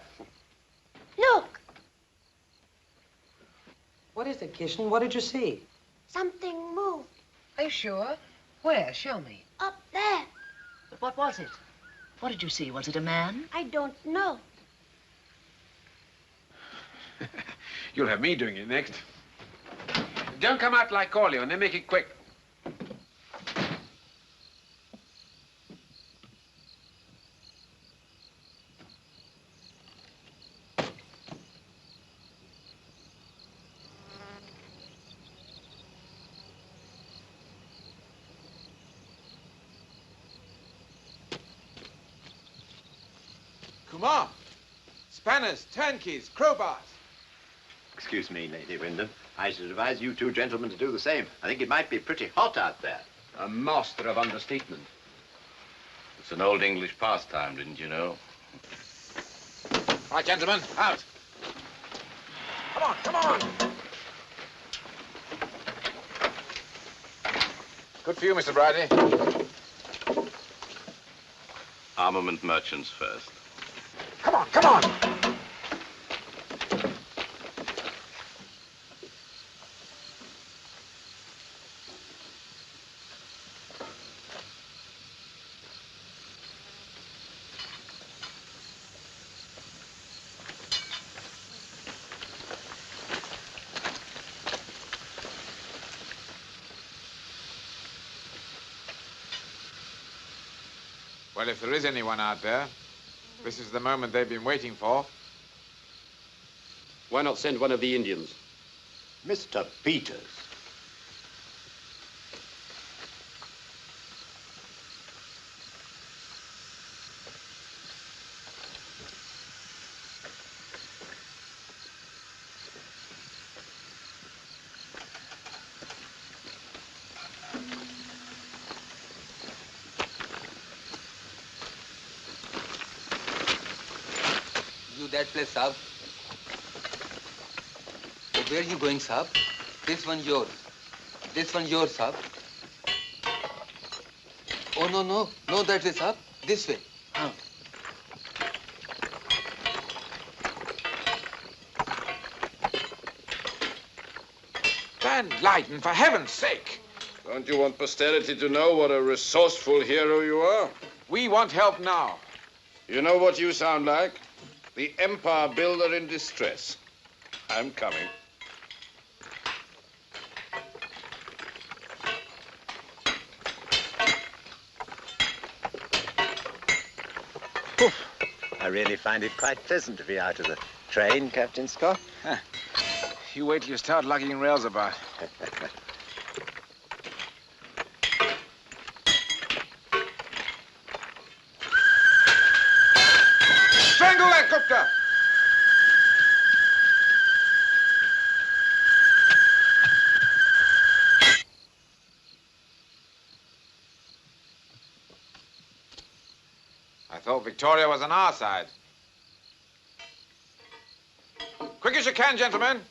Look, What is it, Kishan? What did you see? something moved Are you sure? Where? Show me. up there. But what was it? What did you see? Was it a man? I don't know. You'll have me doing it next. Don't come out like Corleone, then make it quick. Kumar! Spanners, turnkeys, crowbars. Excuse me, Lady Wyndham. I should advise you two gentlemen to do the same. I think it might be pretty hot out there. A master of understatement. It's an old English pastime, didn't you know? Right, gentlemen, out. Come on, come on. Good for you, Mr. Bridie. Armament merchants first. Come on, come on. Well, if there is anyone out there, this is the moment they've been waiting for. Why not send one of the Indians? Mr. Peters. You that place, Sab. Oh, where are you going, Sab? This one yours. This one yours, Sab. Oh, no, no. No, that way, Sab. This way. Van Leyden, for heaven's sake. Don't you want posterity to know what a resourceful hero you are? We want help now. You know what you sound like? The empire builder in distress. I'm coming. I really find it quite pleasant to be out of the train, Captain Scott. Huh. You wait till you start lugging rails about. Strangle that, Gupta! I thought Victoria was on our side. Quick as you can, gentlemen.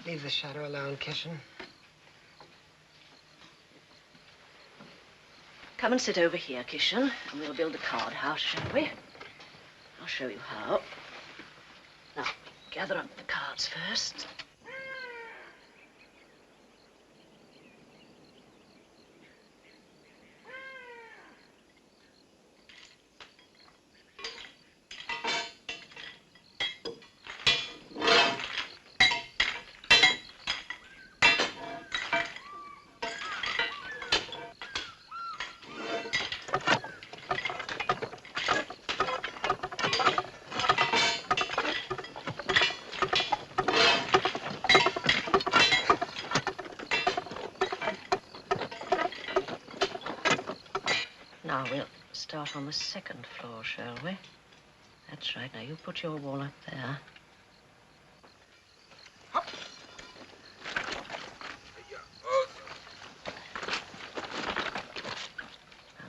Leave the shadow alone, Kishan. Come and sit over here, Kishan, and we'll build a card house, shall we? I'll show you how. Now, gather up the cards first. Now we'll start on the second floor, shall we? That's right. Now you put your wall up there. Now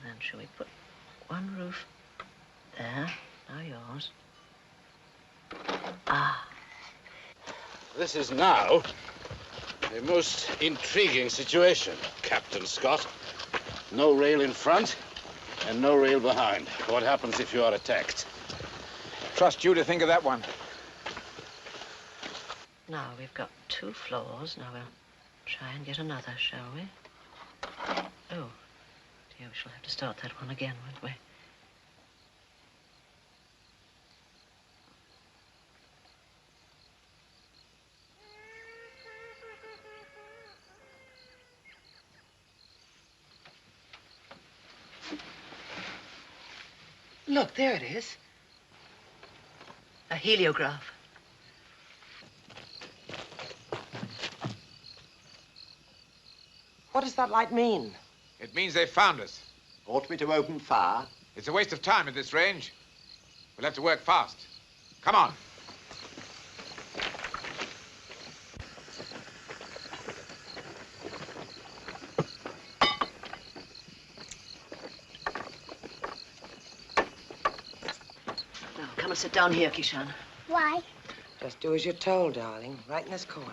then, shall we put one roof there? Now yours. Ah. This is now a most intriguing situation, Captain Scott. No rail in front and no rail behind. What happens if you are attacked? Trust you to think of that one. Now, we've got 2 floors. Now, we'll try and get another, shall we? Oh, dear, we shall have to start that one again, won't we? Look, there it is. A heliograph. What does that light mean? It means they've found us. Ought we to open fire? It's a waste of time at this range. We'll have to work fast. Come on. Now, come and sit down here, Kishan. Why? Just do as you're told, darling. Right in this corner.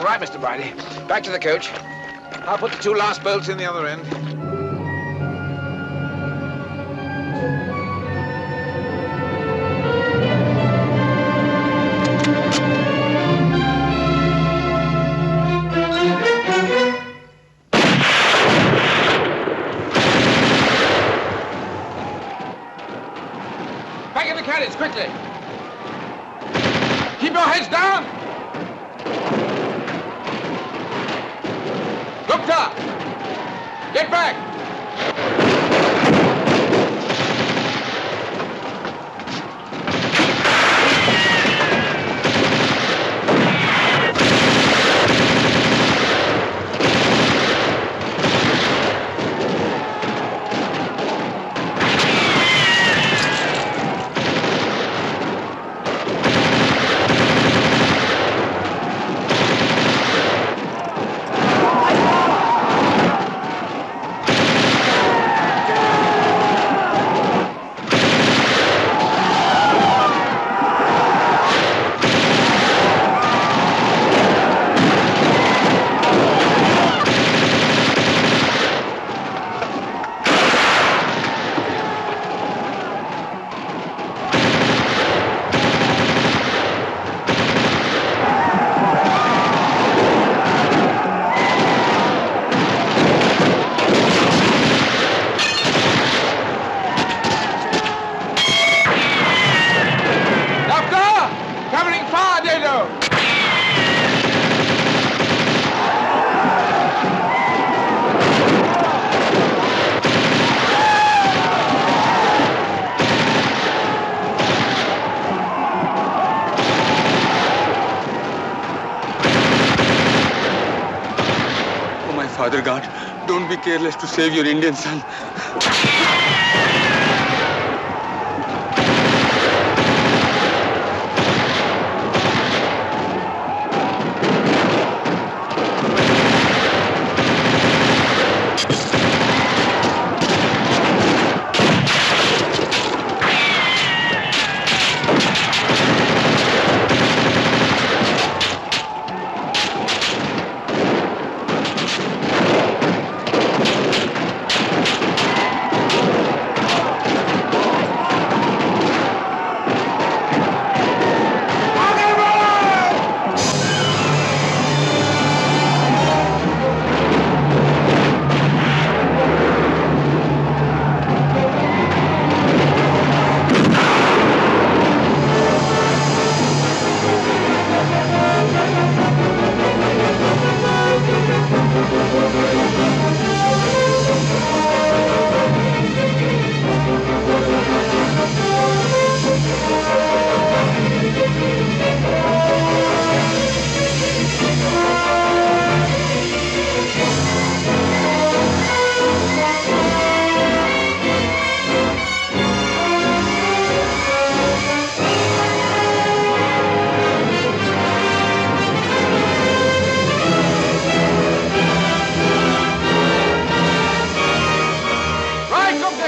Right, Mr. Bridie. Back to the coach. I'll put the 2 last bolts in the other end. Back in the carriage, quickly. Keep your heads down. Gupta! Get back! Father God, don't be careless to save your Indian son.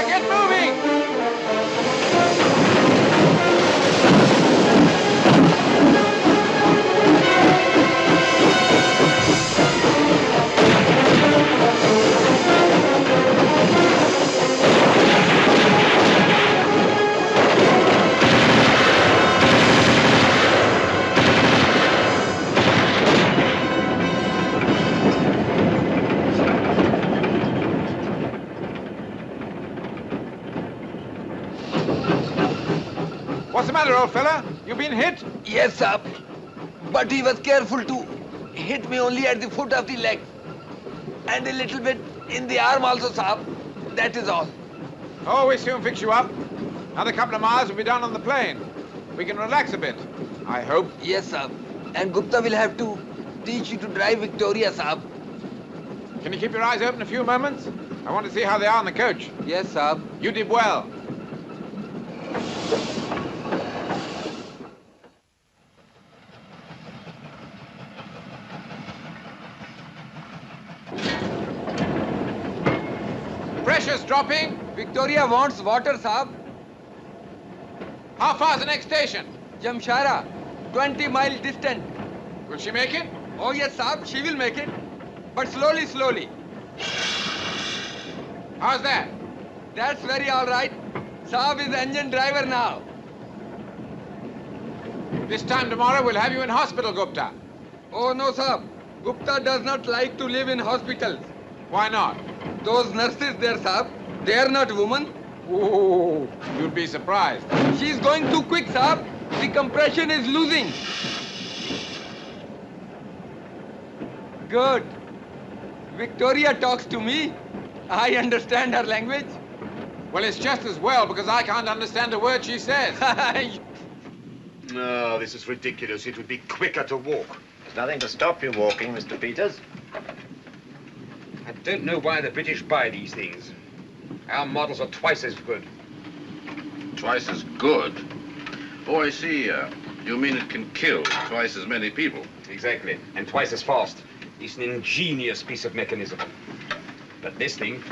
get moving! What's the matter, old fella? You been hit? Yes, sir. But he was careful to hit me only at the foot of the leg. And a little bit in the arm also, sir. That is all. Oh, we soon fix you up. Another couple of miles will be down on the plain. We can relax a bit, I hope. Yes, sir. And Gupta will have to teach you to drive Victoria, sir. Can you keep your eyes open a few moments? I want to see how they are on the coach. Yes, sir. You did well. Pressure's dropping. Victoria wants water, sir. How far's the next station? Jamshara, 20 miles distant. Will she make it? Oh, yes, sir. She will make it. But slowly, slowly. How's that? That's very all right. Saab is engine driver now. This time tomorrow we'll have you in hospital, Gupta. Oh, no, sir. Gupta does not like to live in hospitals. Why not? Those nurses there, sir, they are not women. Ooh, you'd be surprised. She's going too quick, sir. The compression is losing. Good. Victoria talks to me. I understand her language. Well, it's just as well because I can't understand a word she says. No, this is ridiculous. It would be quicker to walk. There's nothing to stop you walking, Mr. Peters. I don't know why the British buy these things. Our models are twice as good. Twice as good? Oh, I see. You mean it can kill twice as many people? Exactly. And twice as fast. It's an ingenious piece of mechanism. But this thing...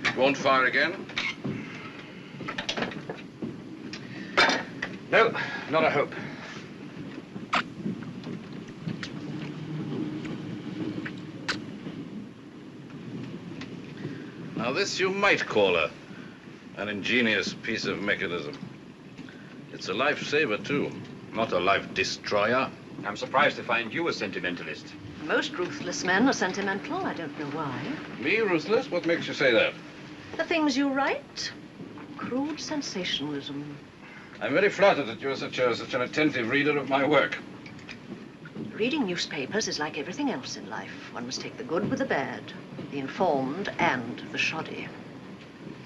It won't fire again? No, not a hope. Now, this you might call an ingenious piece of mechanism. It's a lifesaver, too, not a life destroyer. I'm surprised to find you a sentimentalist. Most ruthless men are sentimental. I don't know why. Me, ruthless? What makes you say that? The things you write. Crude sensationalism. I'm very flattered that you're such an attentive reader of my work. Reading newspapers is like everything else in life. One must take the good with the bad, the informed and the shoddy.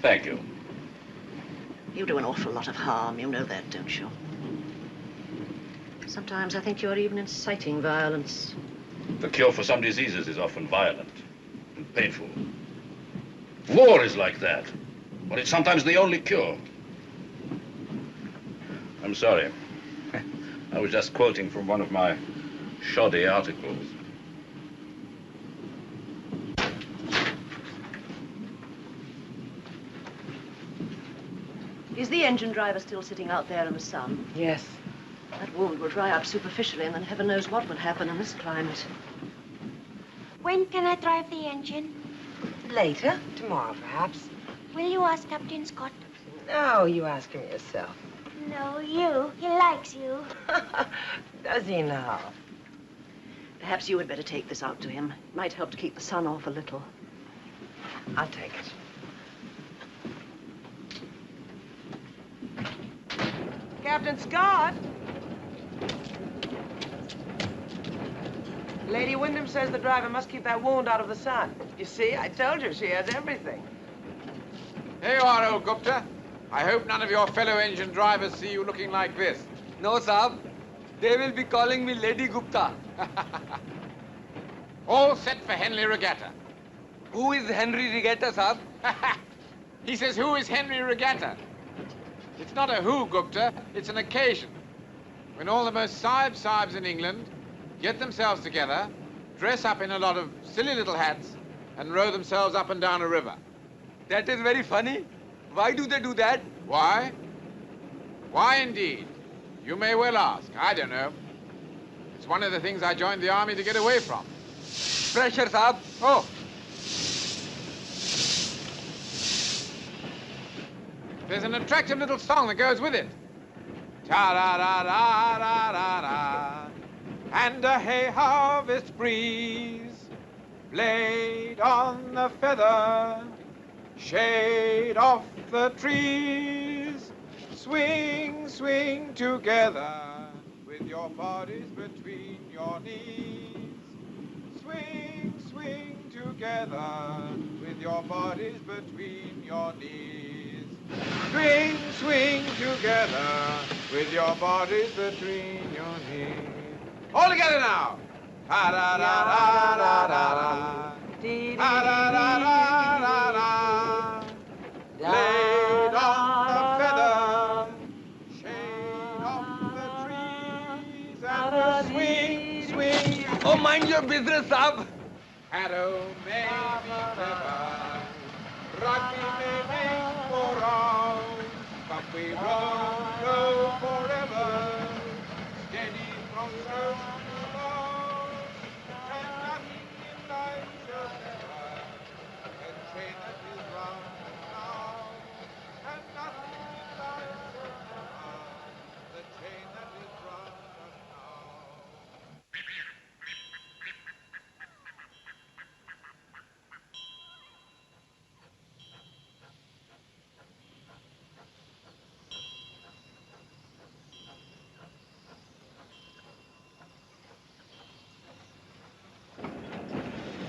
Thank you. You do an awful lot of harm. You know that, don't you? Sometimes I think you're even inciting violence. The cure for some diseases is often violent and painful. War is like that, but it's sometimes the only cure. I'm sorry. I was just quoting from one of my shoddy articles. Is the engine driver still sitting out there in the sun? Yes. That wound will dry up superficially, and then heaven knows what will happen in this climate. When can I drive the engine? Later. Tomorrow, perhaps. Will you ask Captain Scott? No, you ask him yourself. No, you. He likes you. Does he now? Perhaps you had better take this out to him. It might help to keep the sun off a little. I'll take it. Captain Scott! Lady Wyndham says the driver must keep that wound out of the sun. You see, I told you she has everything. Here you are, old Gupta. I hope none of your fellow engine drivers see you looking like this. No, Saab. They will be calling me Lady Gupta. All set for Henry Regatta. Who is Henry Regatta, Saab? He says, who is Henry Regatta? It's not a who, Gupta. It's an occasion. When all the most sahibs in England get themselves together, dress up in a lot of silly little hats, and row themselves up and down a river. That is very funny. Why do they do that? Why? Why indeed? You may well ask. I don't know. It's one of the things I joined the army to get away from. Pressure, Saab. Oh. There's an attractive little song that goes with it. Ta-da-da-da-da-da-da. And a hay harvest breeze, blade on the feather, shade off the trees. Swing, swing together with your bodies between your knees. Swing, swing together with your bodies between your knees. Swing, swing together with your bodies between your knees. All together now. Ta-da-da-da-da-da-da. Ta-da-da-da-da-da. Laid on the feather, shade off the trees, and the swing, swing. Oh, mind your business, Saab. Arrow may be clever, rugby may make for round, but we won't go forever. Steady from surf to bound, and nothing in life shall ever a train that is round and round, and nothing in life shall ever the train that is round and round.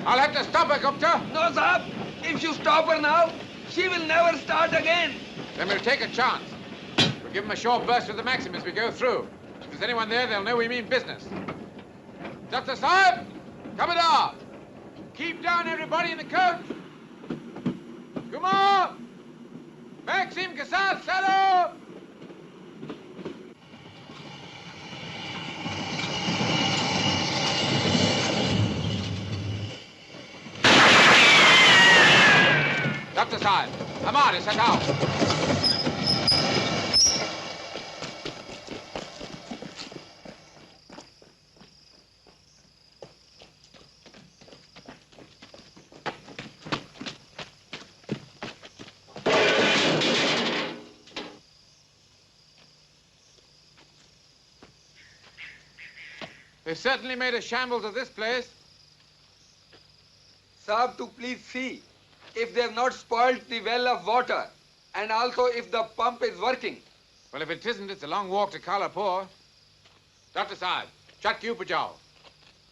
I'll have to stop her, Gupta. No, Saab. If you stop her now, she will never start again. Then we'll take a chance. We'll give them a short burst with the Maxim as we go through. If there's anyone there, they'll know we mean business. Dr. Saab, come it off. Keep down everybody in the coach. Kumar, Maxim ke saath chalo. Dr. Saab, हमारे साथ आओ. They've certainly made a shambles of this place. Saab, to please see if they have not spoiled the well of water, and also if the pump is working. Well, if it isn't, it's a long walk to Kalapur. Dr. Saab, chat ke upar jao.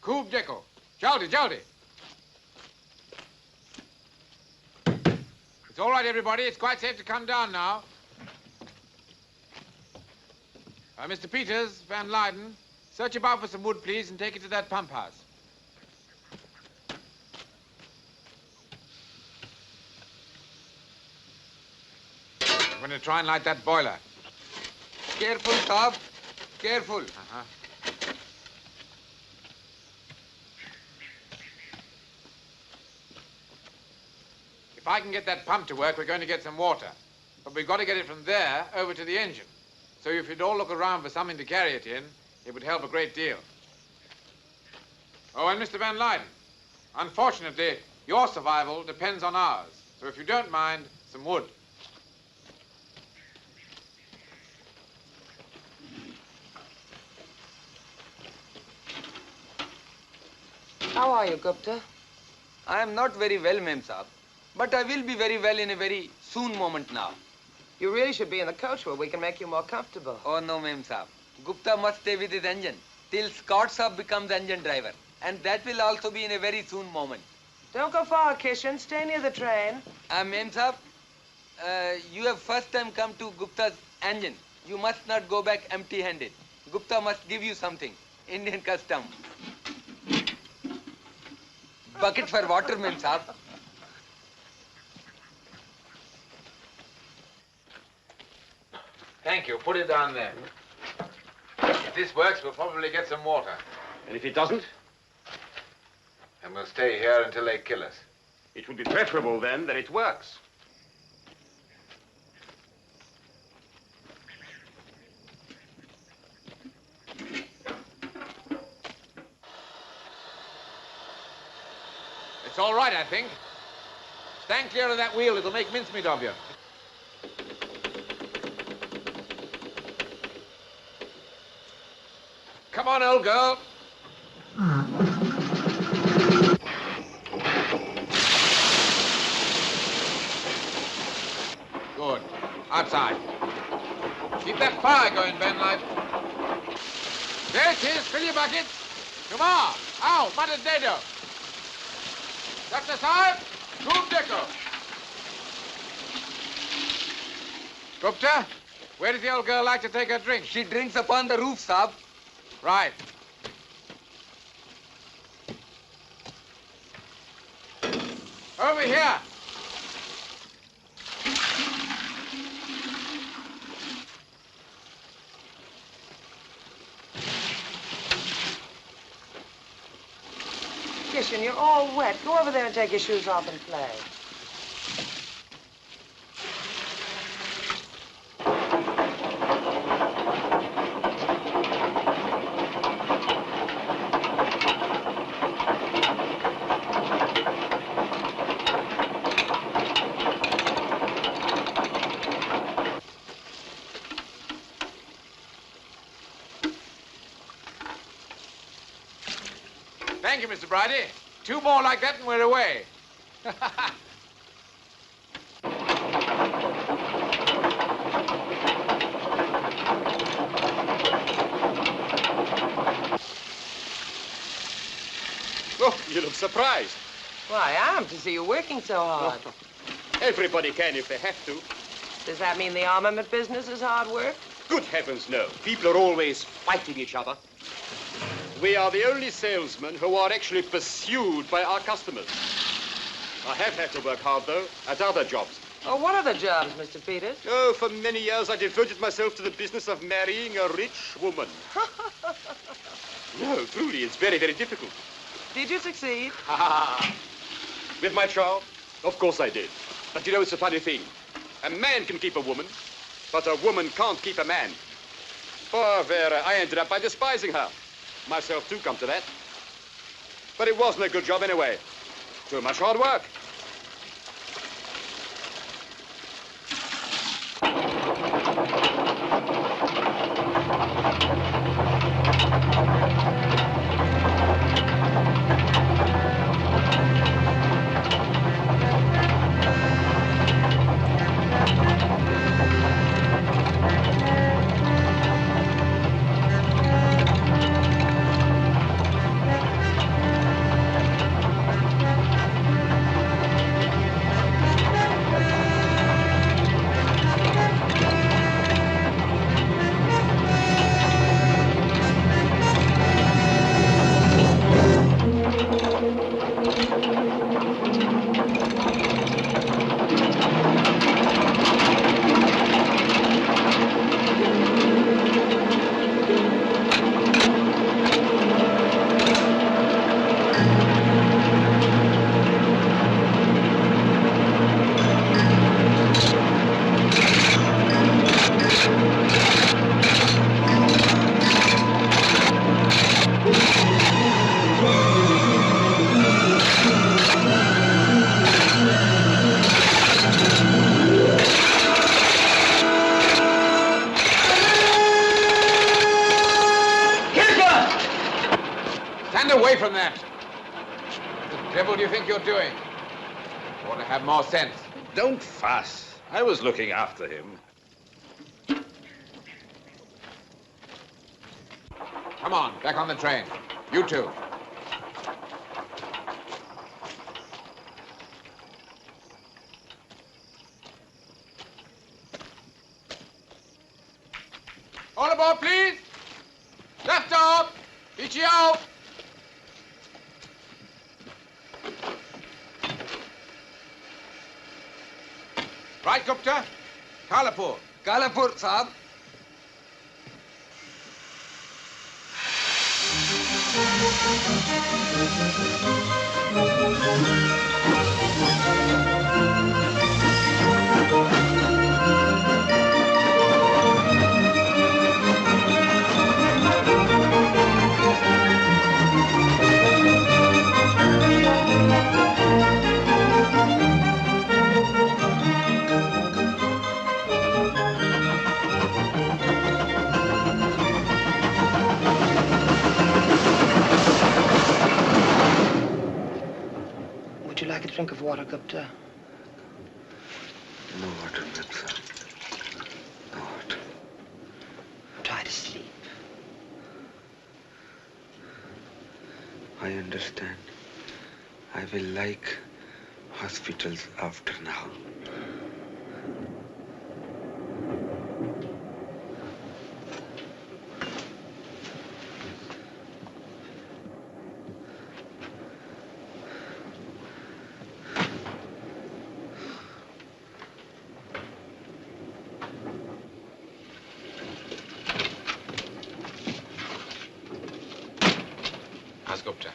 Khoob dekho. Jaldi, jaldi. It's all right, everybody. It's quite safe to come down now. Mr. Peters, Van Leyden, search about for some wood, please, and take it to that pump house. I'm going to try and light that boiler. Careful, Saab. Careful. If I can get that pump to work, we're going to get some water. But we've got to get it from there over to the engine. So if you'd all look around for something to carry it in, it would help a great deal. Oh, and Mr. Van Leyden, unfortunately, your survival depends on ours. So if you don't mind, some wood. How are you, Gupta? I am not very well, Mem Saab. But I will be very well in a very soon moment now. You really should be in the coach where we can make you more comfortable. Oh, no, Mem Saab. Gupta must stay with his engine till Scott Saab becomes engine driver. And that will also be in a very soon moment. Don't go far, Kishan. Stay near the train. Mem Saab, you have first time come to Gupta's engine. You must not go back empty-handed. Gupta must give you something. Indian custom. Bucket for water, Mem Saab. Thank you. Put it down there. If this works, we'll probably get some water. And if it doesn't? And we'll stay here until they kill us. It would be preferable then that it works. It's all right, I think. Stand clear of that wheel. It'll make mincemeat of you. Come on, old girl. Good. Outside. Keep that fire going, Ben Light. There it is. Fill your buckets. Come on. Out. Muttered Dado. That's the side. Boom Deco. Gupta, where does the old girl like to take her drink? She drinks upon the roof, Saab. Right. Over here. Kishan, you're all wet. Go over there and take your shoes off and play. Thank you, Mr. Bridie. 2 more like that and we're away. Oh, you look surprised. Well, I am, to see you working so hard. Everybody can if they have to. Does that mean the armament business is hard work? Good heavens, no. People are always fighting each other. We are the only salesmen who are actually pursued by our customers. I have had to work hard, though, at other jobs. Oh, what other jobs, Mr. Peters? Oh, for many years I devoted myself to the business of marrying a rich woman. No, truly, it's very, very difficult. Did you succeed? With my charm? Of course I did. But you know, it's a funny thing. A man can keep a woman, but a woman can't keep a man. Poor Vera, I ended up by despising her. Myself, too, come to that. But it wasn't a good job anyway. Too much hard work. Away from that. What the devil do you think you're doing? You ought to have more sense. Don't fuss. I was looking after him. Come on, back on the train. You two. All aboard, please. Left off. Ichi out. Right, Gupta? Kalapur. Kalapur, Saab. Would you like a drink of water, Gupta? No water, Mirza. No water. Try to sleep. I understand. I will like hospitals after now. How's Gupta?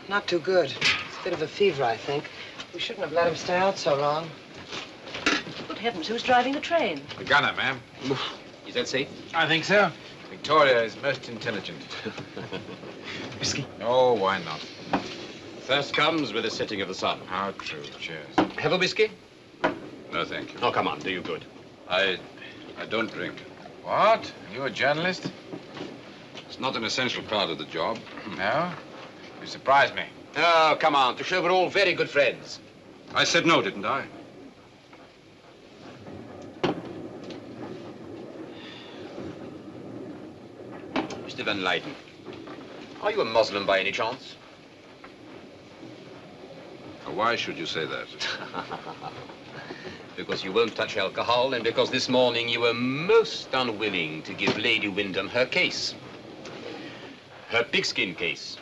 Not too good. It's a bit of a fever, I think. We shouldn't have let him stay out so long. Good heavens, who's driving the train? The gunner, ma'am. Is that safe? I think so. Victoria is most intelligent. Whiskey? Oh, why not? Thirst comes with the setting of the sun. How true. Cheers. Have a whiskey? No, thank you. Oh, come on, do you good. I don't drink. What? You a journalist? It's not an essential part of the job. No? You surprise me. Oh, come on, to show we're all very good friends. I said no, didn't I? Mr. Van Leyden, are you a Muslim by any chance? Why should you say that? Because you won't touch alcohol, and because this morning you were most unwilling to give Lady Wyndham her case. Her pigskin case.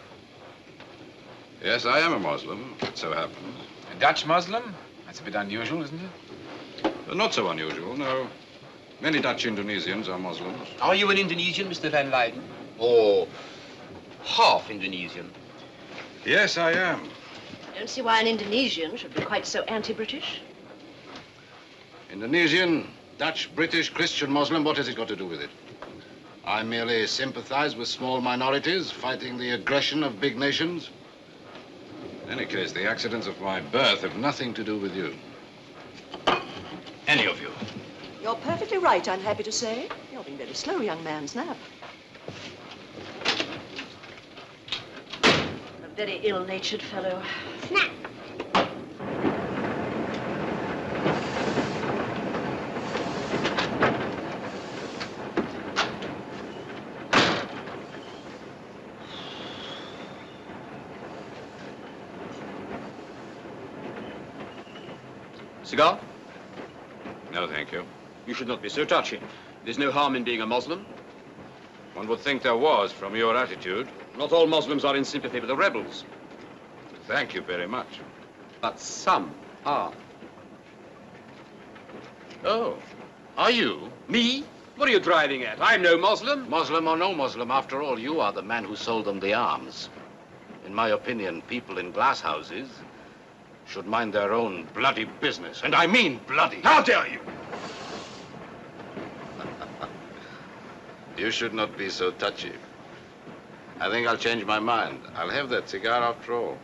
Yes, I am a Muslim, it so happens. A Dutch Muslim? That's a bit unusual, isn't it? Not so unusual, no. Many Dutch Indonesians are Muslims. Are you an Indonesian, Mr. Van Leyden? Or half Indonesian? Yes, I am. I don't see why an Indonesian should be quite so anti-British. Indonesian, Dutch, British, Christian, Muslim, what has it got to do with it? I merely sympathize with small minorities fighting the aggression of big nations. In any case, the accidents of my birth have nothing to do with you. Any of you. You're perfectly right, I'm happy to say. You're being very slow, young man. Snap. A very ill-natured fellow. Snap. Cigar? No, thank you. You should not be so touchy. There's no harm in being a Muslim. One would think there was from your attitude. Not all Muslims are in sympathy with the rebels. Thank you very much. But some are. Oh, are you? Me? What are you driving at? I'm no Muslim. Muslim or no Muslim, after all, you are the man who sold them the arms. In my opinion, people in glass houses should mind their own bloody business. And I mean bloody. How dare you? You should not be so touchy. I think I'll change my mind. I'll have that cigar after all.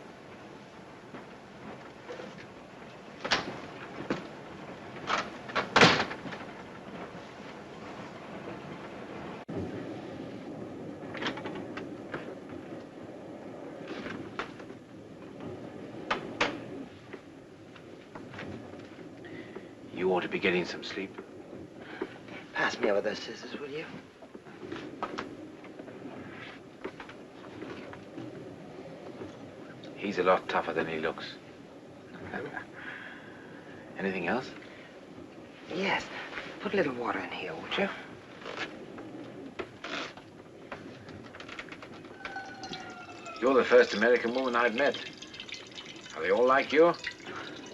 You ought to be getting some sleep. Pass me over those scissors, will you? He's a lot tougher than he looks. Anything else? Yes. Put a little water in here, would you? You're the first American woman I've met. Are they all like you?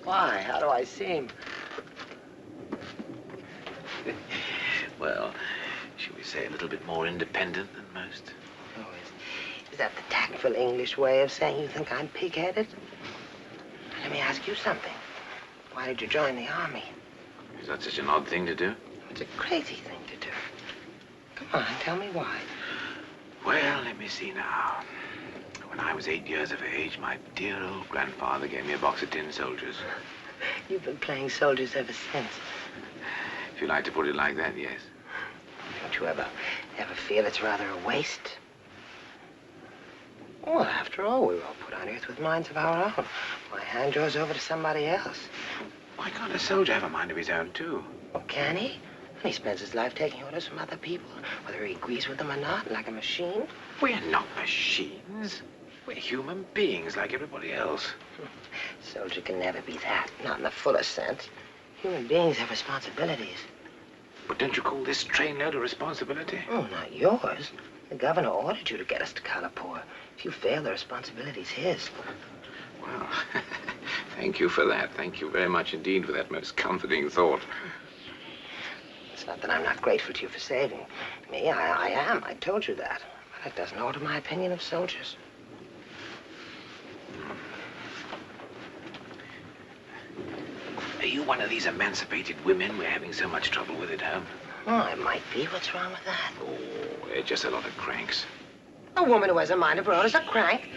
Why? How do I seem? Well, should we say a little bit more independent than most? Is that the tactful English way of saying you think I'm pig-headed? me ask you something. Why did you join the army? Is that such an odd thing to do? It's a crazy thing to do. Come on, tell me why. Well, let me see now. When I was 8 years of age, my dear old grandfather gave me a box of tin soldiers. You've been playing soldiers ever since. If you like to put it like that, yes. Don't you ever feel it's rather a waste? Well, after all, we were all put on Earth with minds of our own. Why hand yours over to somebody else? Why can't a soldier have a mind of his own, too? Well, can he? He spends his life taking orders from other people, whether he agrees with them or not, like a machine. We're not machines. We're human beings like everybody else. Soldier can never be that, not in the fullest sense. Human beings have responsibilities. But don't you call this trainload a responsibility? Oh, not yours. The governor ordered you to get us to Kalapur. If you fail, the responsibility's his. Well, thank you for that. Thank you very much indeed for that most comforting thought. It's not that I'm not grateful to you for saving me. I am. I told you that. But that doesn't alter my opinion of soldiers. Are you one of these emancipated women we're having so much trouble with at home? Oh, I might be. What's wrong with that? Oh, they're just a lot of cranks. A woman who has a mind of her own is a crank.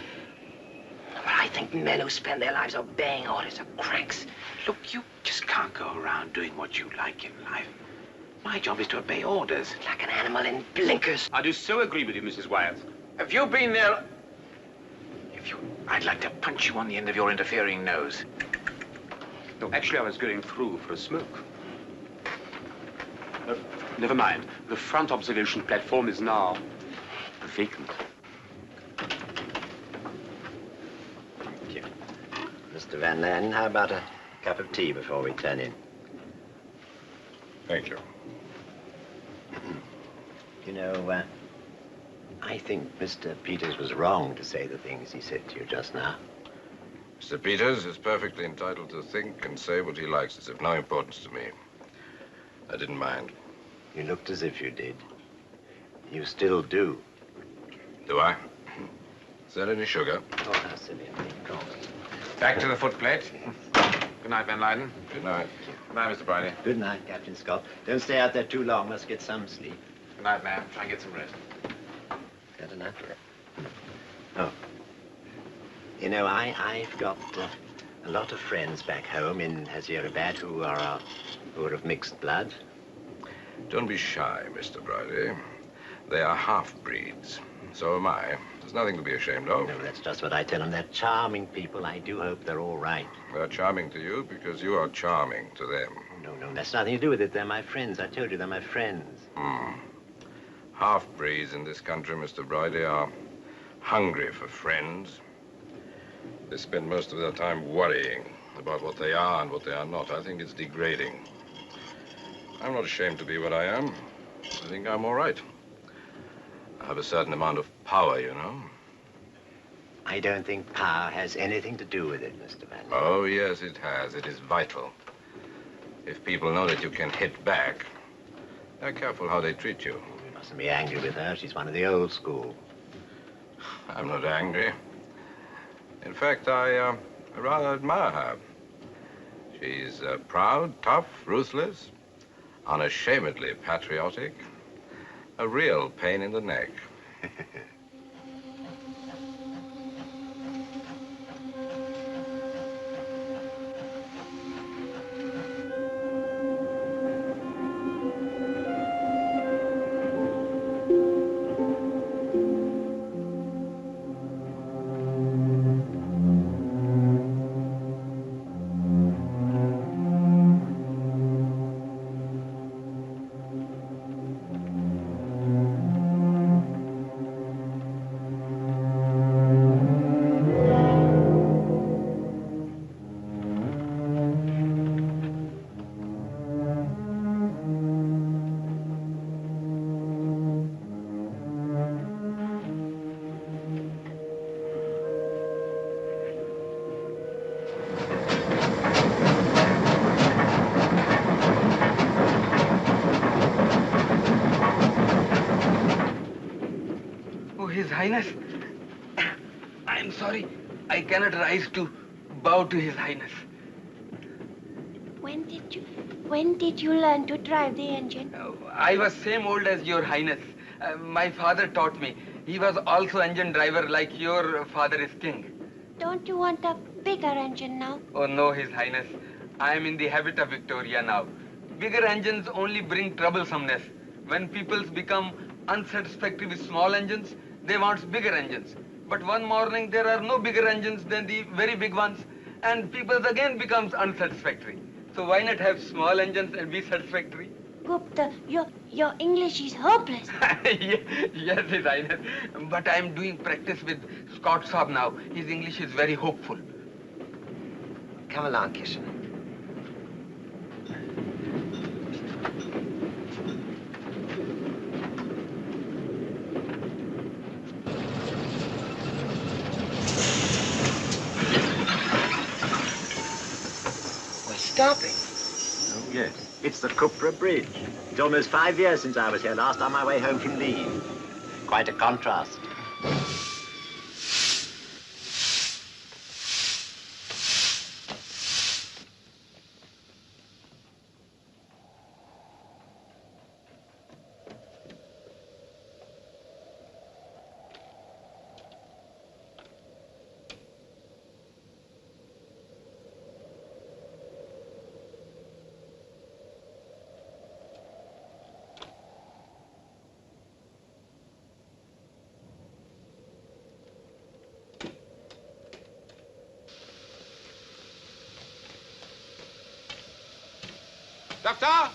But I think men who spend their lives obeying orders are cranks. Look, you just can't go around doing what you like in life. My job is to obey orders. Like an animal in blinkers. I do so agree with you, Mrs. Wyatt. Have you been there? I'd like to punch you on the end of your interfering nose. No, actually, I was going through for a smoke. Never mind. The front observation platform is now vacant. Thank you. Mr. Van Laden, how about a cup of tea before we turn in? Thank you. You know, I think Mr. Peters was wrong to say the things he said to you just now. Mr. Peters is perfectly entitled to think and say what he likes. It's of no importance to me. I didn't mind. You looked as if you did. You still do. Do I? Is there any sugar? Oh, how silly of me. Go. Back to the footplate. Good night, Van Lyden. Good night. Good night, Mr. Bridie. Good night, Captain Scott. Don't stay out there too long. Must get some sleep. Good night, ma'am. Try and get some rest. Got enough? Oh. You know, I've got a lot of friends back home in Hyderabad who are of mixed blood. Don't be shy, Mr. Bridie. They are half-breeds. So am I. There's nothing to be ashamed of. No, that's just what I tell them. They're charming people. I do hope they're all right. They're charming to you because you are charming to them. No, that's nothing to do with it. They're my friends. I told you, they're my friends. Half-breeds in this country, Mr. Bridie, are hungry for friends. They spend most of their time worrying about what they are and what they are not. I think it's degrading. I'm not ashamed to be what I am. I think I'm all right. I have a certain amount of power, you know. I don't think power has anything to do with it, Mr. Van. Oh, yes, it has. It is vital. If people know that you can hit back, they're careful how they treat you. You mustn't be angry with her. She's one of the old school. I'm not angry. In fact, I rather admire her. She's proud, tough, ruthless, unashamedly patriotic, a real pain in the neck. His Highness, I am sorry. I cannot rise to bow to His Highness. When did you learn to drive the engine? I was same old as Your Highness. My father taught me. He was also engine driver like your father is king. Don't you want a bigger engine now? Oh no, His Highness. I am in the habit of Victoria now. Bigger engines only bring troublesomeness. When people become unsatisfactory with small engines, they want bigger engines. But one morning there are no bigger engines than the very big ones, and people again becomes unsatisfactory. So why not have small engines and be satisfactory? Gupta, your English is hopeless. Yes, His Highness. But I am doing practice with Scott Saab now. His English is very hopeful. Come along, Kishan. We're stopping. Oh, yes. It's the Cupra Bridge. It's almost 5 years since I was here last on my way home from leave. Quite a contrast. Doctor!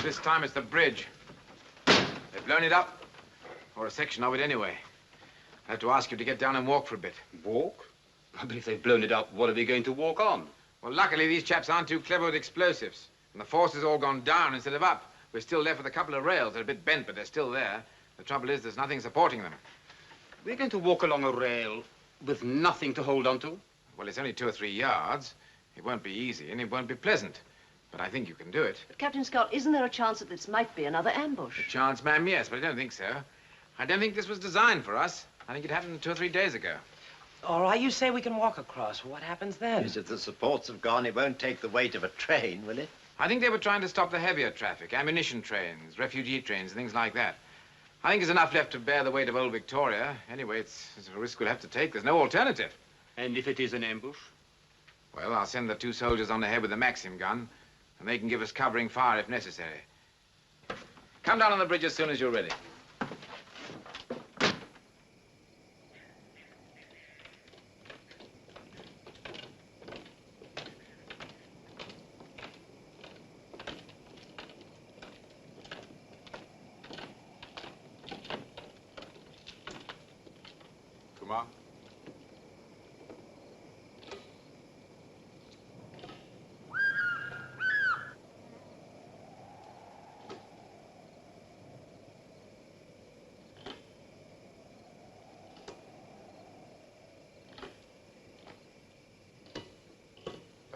This time it's the bridge. They've blown it up, or a section of it anyway. I have to ask you to get down and walk for a bit. Walk? But if they've blown it up, what are we going to walk on? Well, luckily these chaps aren't too clever with explosives. And the force has all gone down instead of up. We're still left with a couple of rails. They're a bit bent, but they're still there. The trouble is there's nothing supporting them. We're going to walk along a rail with nothing to hold on to? Well, it's only 2 or 3 yards. It won't be easy, and it won't be pleasant. But I think you can do it. But, Captain Scott, isn't there a chance that this might be another ambush? Chance, ma'am, yes, but I don't think so. I don't think this was designed for us. I think it happened 2 or 3 days ago. All right, you say we can walk across. What happens then? Yes, if the supports have gone, it won't take the weight of a train, will it? I think they were trying to stop the heavier traffic, ammunition trains, refugee trains, and things like that. I think there's enough left to bear the weight of old Victoria. Anyway, it's a risk we'll have to take. There's no alternative. And if it is an ambush? Well, I'll send the 2 soldiers on ahead with the Maxim gun, and they can give us covering fire if necessary. Come down on the bridge as soon as you're ready. Kumar?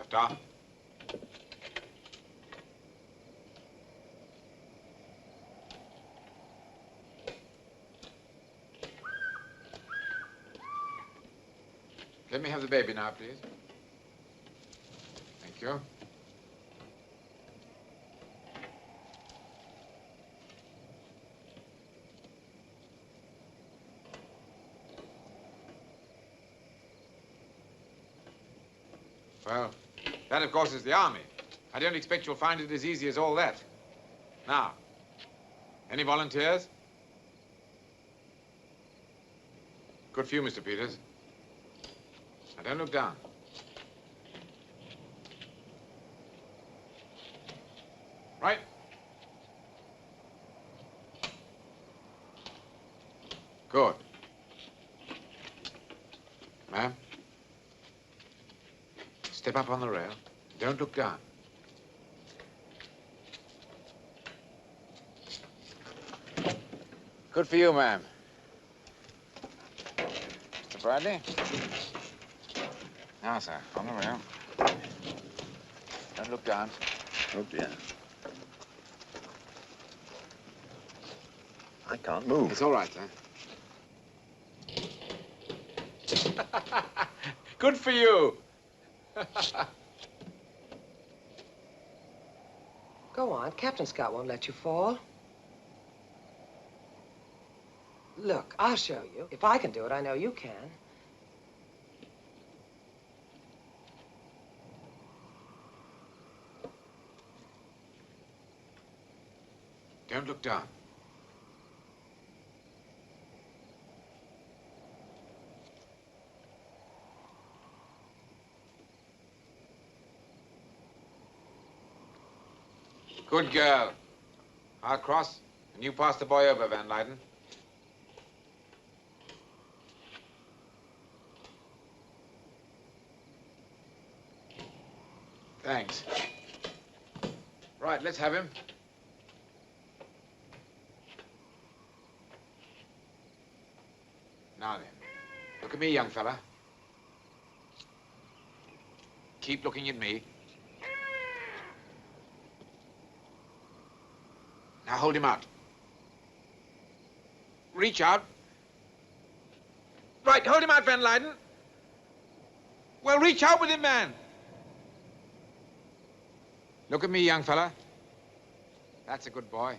Doctor? Let me have the baby now, please. Thank you. Well, that, of course, is the army. I don't expect you'll find it as easy as all that. Now, any volunteers? Good for you, Mr. Peters. Now, don't look down. Right. Good. Ma'am? Step up on the rail. Don't look down. Good for you, ma'am. Mr. Bradley? Now, sir, on the rail. Don't look down. Oh, dear. I can't move. It's all right, sir. Good for you. Go on. Captain Scott won't let you fall. Look, I'll show you. If I can do it, I know you can. Don't look down. Good girl. I'll cross, and you pass the boy over, Van Leyden. Thanks. Right, let's have him. Now then, look at me, young fella. Keep looking at me. Now hold him out. Reach out. Right, hold him out, Van Leyden. Well, reach out with him, man. Look at me, young fella. That's a good boy.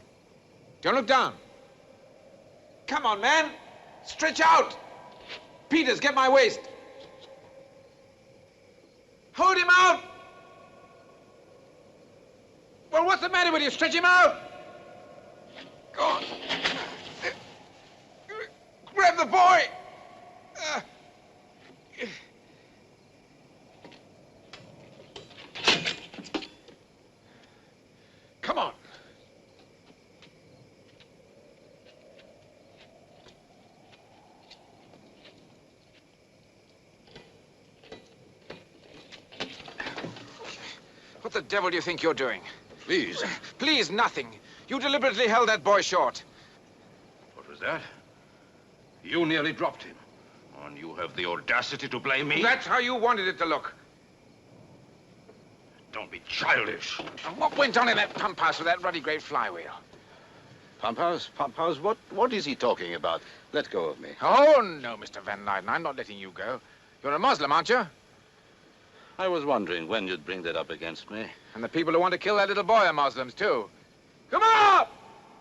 Don't look down. Come on, man. Stretch out. Peters, get my waist. Hold him out. Well, what's the matter with you? Stretch him out. Go on. Grab the boy. Come on. What the devil do you think you're doing? Please. Please, nothing. You deliberately held that boy short. What was that? You nearly dropped him. And you have the audacity to blame me? That's how you wanted it to look. Don't be childish. And what went on in that pump house with that ruddy great flywheel? Pump house? Pump house? What is he talking about? Let go of me. Oh, no, Mr. Van Leyden. I'm not letting you go. You're a Muslim, aren't you? I was wondering when you'd bring that up against me. And the people who want to kill that little boy are Muslims, too. Come on!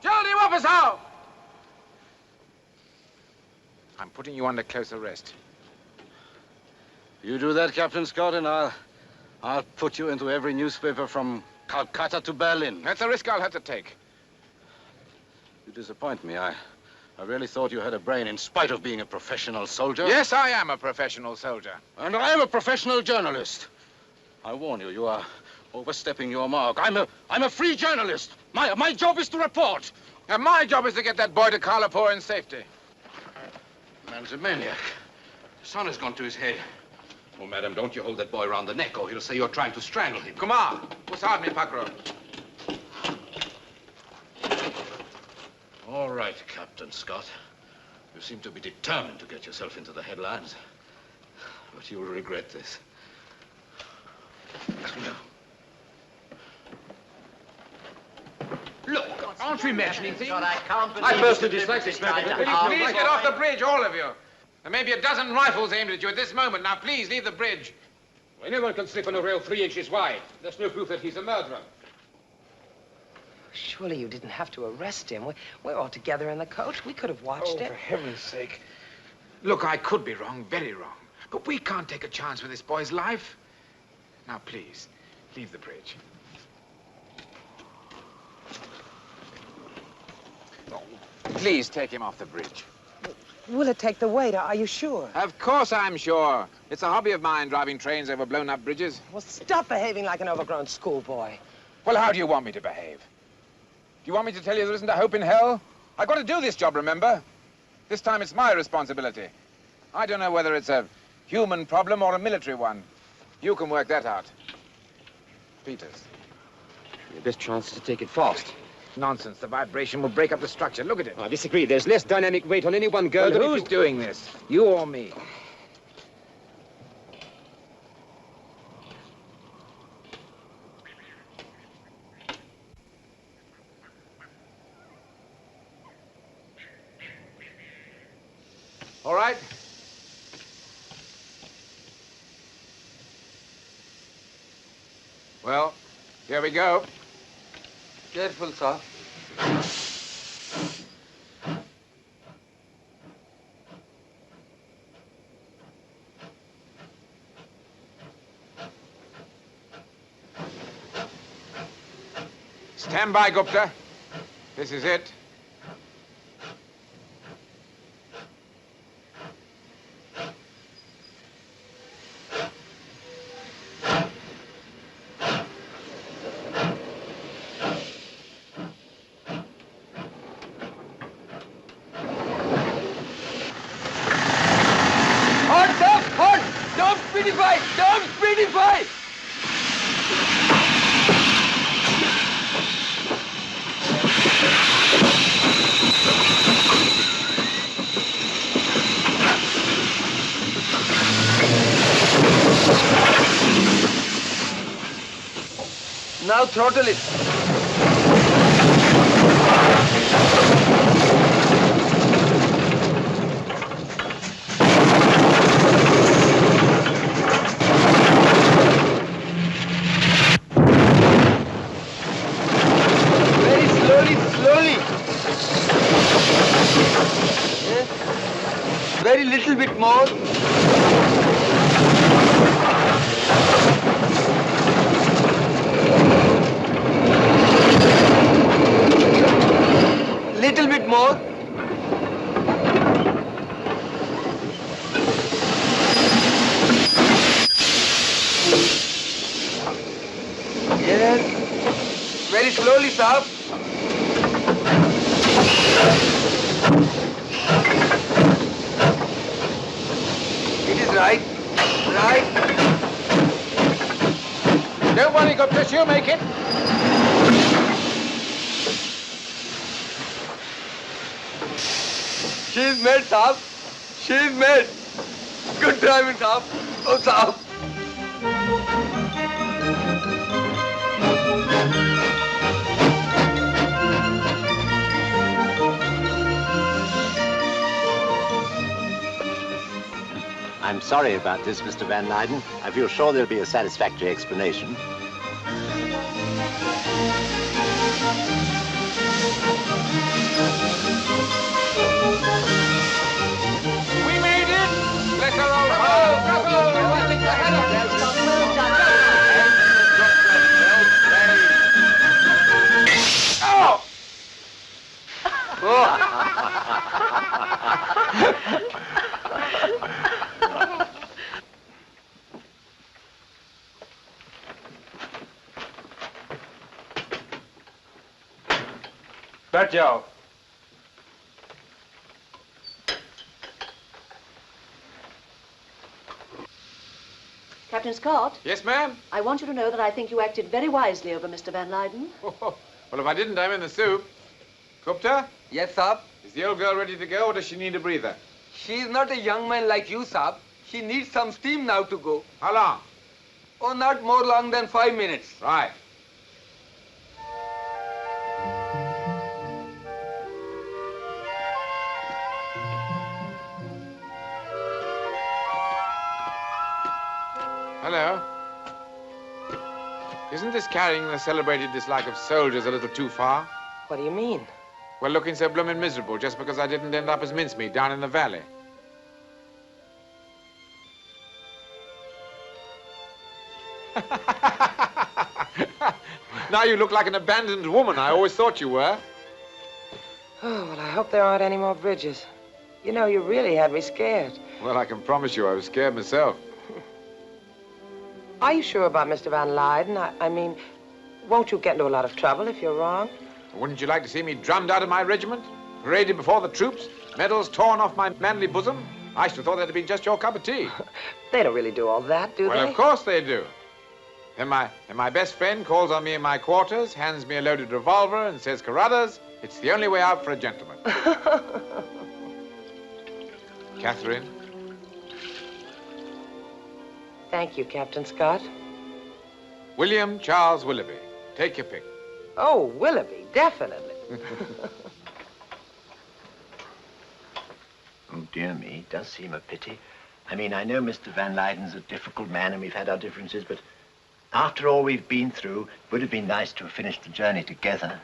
Jaldi Wapasao! I'm putting you under close arrest. You do that, Captain Scott, and I'll put you into every newspaper from Calcutta to Berlin. That's a risk I'll have to take. You disappoint me. I really thought you had a brain in spite of being a professional soldier. Yes, I am a professional soldier. And I am a professional journalist. I warn you, you are overstepping your mark. I'm a free journalist. My job is to report. And my job is to get that boy to Karlapur in safety. The man's a maniac. The sun has gone to his head. Oh, madam, don't you hold that boy around the neck, or he'll say you're trying to strangle him. Come on. Usad me, Pakro. All right, Captain Scott. You seem to be determined to get yourself into the headlines. But you'll regret this. Look, aren't we mentioning things? God, I can't believe I personally dislike this Will you please get off the bridge, all of you? There may be a dozen rifles aimed at you at this moment. Now, please, leave the bridge. Anyone can slip on a rail 3 inches wide. That's no proof that he's a murderer. Surely you didn't have to arrest him. We're all together in the coach. We could have watched it. For heaven's sake. Look, I could be wrong, very wrong. But we can't take a chance with this boy's life. Now, please, leave the bridge. Oh, please take him off the bridge. Will it take the weight? Are you sure? Of course I'm sure. It's a hobby of mine, driving trains over blown-up bridges. Well, stop behaving like an overgrown schoolboy. Well, how do you want me to behave? Do you want me to tell you there isn't a hope in hell? I've got to do this job, remember? This time it's my responsibility. I don't know whether it's a human problem or a military one. You can work that out. Peters. Your best chance is to take it fast. Nonsense. The vibration will break up the structure. Look at it. I disagree. There's less dynamic weight on any one girl Well, than who's doing this? You or me? All right. Well, here we go. Careful, sir. Stand by, Gupta. This is it. Hot, sir! Hot! Don't speedify! Don't speedify! Now throttle it. Very slowly, slowly. Yes. Very little bit more. Little bit more. Yes. Very slowly, sir. It is right. Right. Don't worry, Gupta, she'll make it. She's made, sir. She's made. Good driving, sir. Oh, sir. I'm sorry about this, Mr. Van Leyden. I feel sure there'll be a satisfactory explanation. We made it! Bless our old बैठ जाओ। Captain Scott? Yes, ma'am? I want you to know that I think you acted very wisely over Mr. Van Leyden. Well, if I didn't, I'm in the soup. Gupta? Yes, sir. Is the old girl ready to go, or does she need a breather? She's not a young man like you, sir. She needs some steam now to go. How long? Oh, not more long than 5 minutes. Right. Hello. Isn't this carrying the celebrated dislike of soldiers a little too far? What do you mean? Well, looking so bloomin' miserable just because I didn't end up as mincemeat down in the valley. Now you look like an abandoned woman. I always thought you were. Oh, well, I hope there aren't any more bridges. You know, you really had me scared. Well, I can promise you I was scared myself. Are you sure about Mr. Van Leyden? I mean, won't you get into a lot of trouble if you're wrong? Wouldn't you like to see me drummed out of my regiment? Paraded before the troops? Medals torn off my manly bosom? I should have thought that'd been just your cup of tea. They don't really do all that, do they? Well, of course they do. Then my best friend calls on me in my quarters, hands me a loaded revolver and says, Carruthers, it's the only way out for a gentleman. Catherine? Thank you, Captain Scott. William Charles Willoughby. Take your pick. Oh, Willoughby, definitely. Oh, dear me, it does seem a pity. I mean, I know Mr. Van Leyden's a difficult man and we've had our differences, but After all we've been through, it would have been nice to have finished the journey together.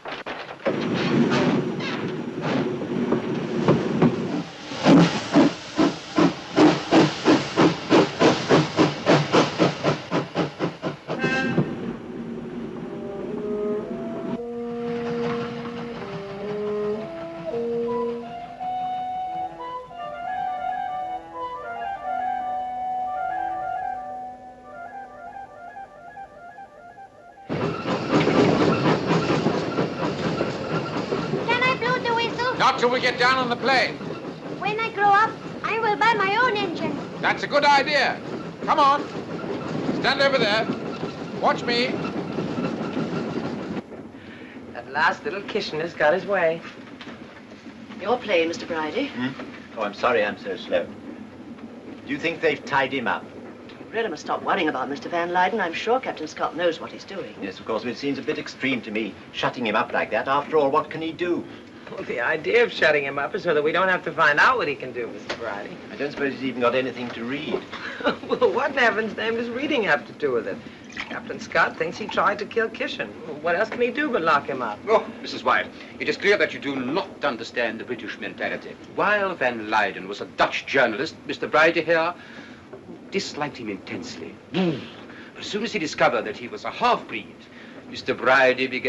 Not till we get down on the plain. When I grow up, I will buy my own engine. That's a good idea. Come on. Stand over there. Watch me. At last, little Kitchener's got his way. Your plane, Mr. Bridie. Oh, I'm sorry I'm so slow. Do you think they've tied him up? You really must stop worrying about Mr. Van Leyden. I'm sure Captain Scott knows what he's doing. Yes, of course, but it seems a bit extreme to me, shutting him up like that. After all, what can he do? Well, the idea of shutting him up is so that we don't have to find out what he can do, Mr. Bridie. I don't suppose he's even got anything to read. Well, what in heaven's name does reading have to do with it? Captain Scott thinks he tried to kill Kitchen. What else can he do but lock him up? Oh, Mrs. Wyatt, it is clear that you do not understand the British mentality. While Van Leyden was a Dutch journalist, Mr. Bridie here disliked him intensely. As soon as he discovered that he was a half-breed, Mr. Bridie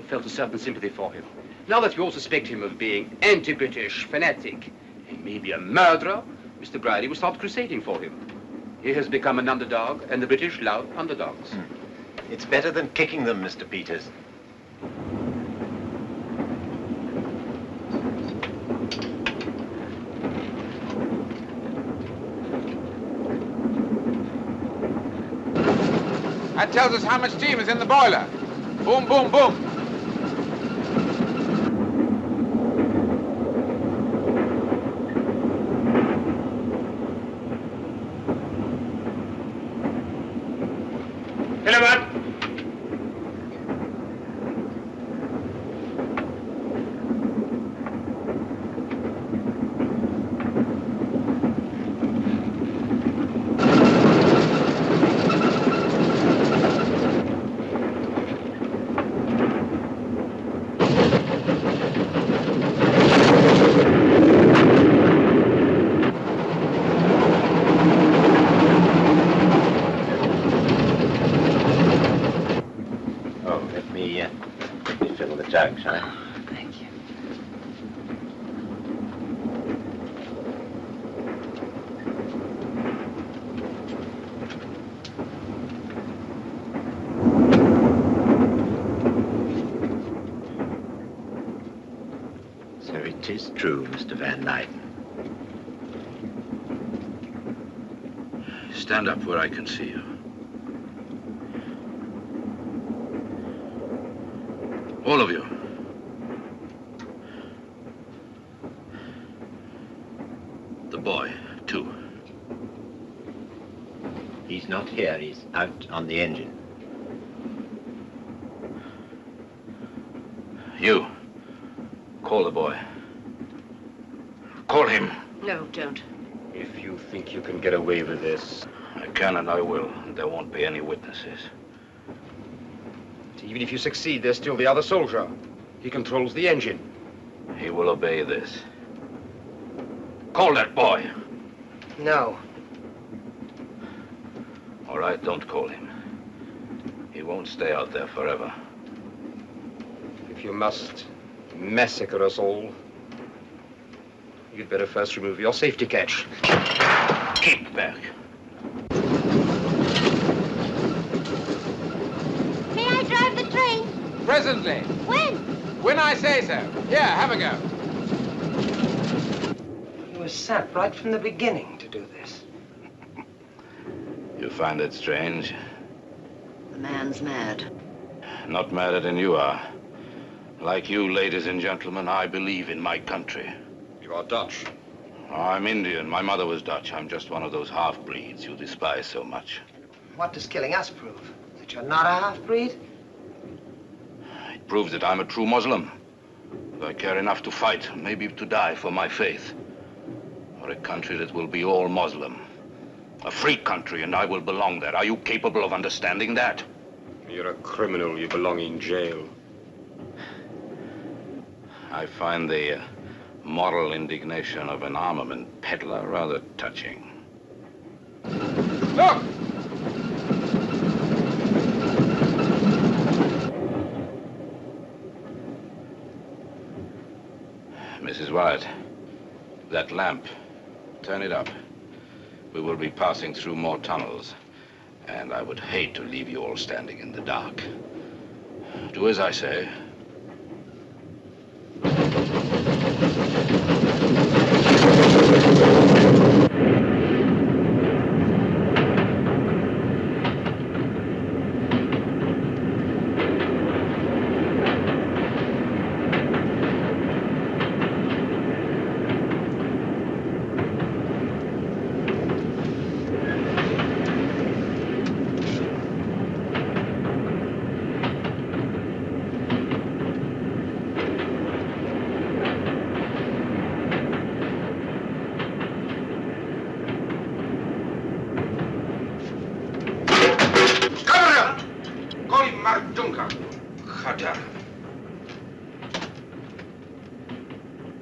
felt a certain sympathy for him. Now that you all suspect him of being anti-British, fanatic, and maybe a murderer, Mr. Bridie will start crusading for him. He has become an underdog, and the British love underdogs. It's better than kicking them, Mr. Peters. That tells us how much steam is in the boiler. Boom, boom, boom. jug, shall I? Thank you. So it is true, Mr. Van Leyden. Stand up where I can see you. All of you. The boy, too. He's not here. He's out on the engine. You. Call the boy. Call him. No, don't. If you think you can get away with this... I can and I will. There won't be any witnesses. Even if you succeed, there's still the other soldier. He controls the engine. He will obey this. Call that boy. No. All right, don't call him. He won't stay out there forever. If you must massacre us all, you'd better first remove your safety catch. Keep back. May I drive the train? Presently. When? When I say so. Here, have a go. He was sent right from the beginning to do this. You find it strange? The man's mad. Not madder than you are. Like you, ladies and gentlemen, I believe in my country. You are Dutch. I'm Indian. My mother was Dutch. I'm just one of those half-breeds you despise so much. What does killing us prove? That you're not a half-breed? It proves that I'm a true Muslim. That I care enough to fight, maybe to die for my faith. For a country that will be all Muslim. A free country, and I will belong there. Are you capable of understanding that? You're a criminal. You belong in jail. I find the moral indignation of an armament peddler rather touching. Look! Mrs. Wyatt, that lamp, turn it up. We will be passing through more tunnels, and I would hate to leave you all standing in the dark. Do as I say.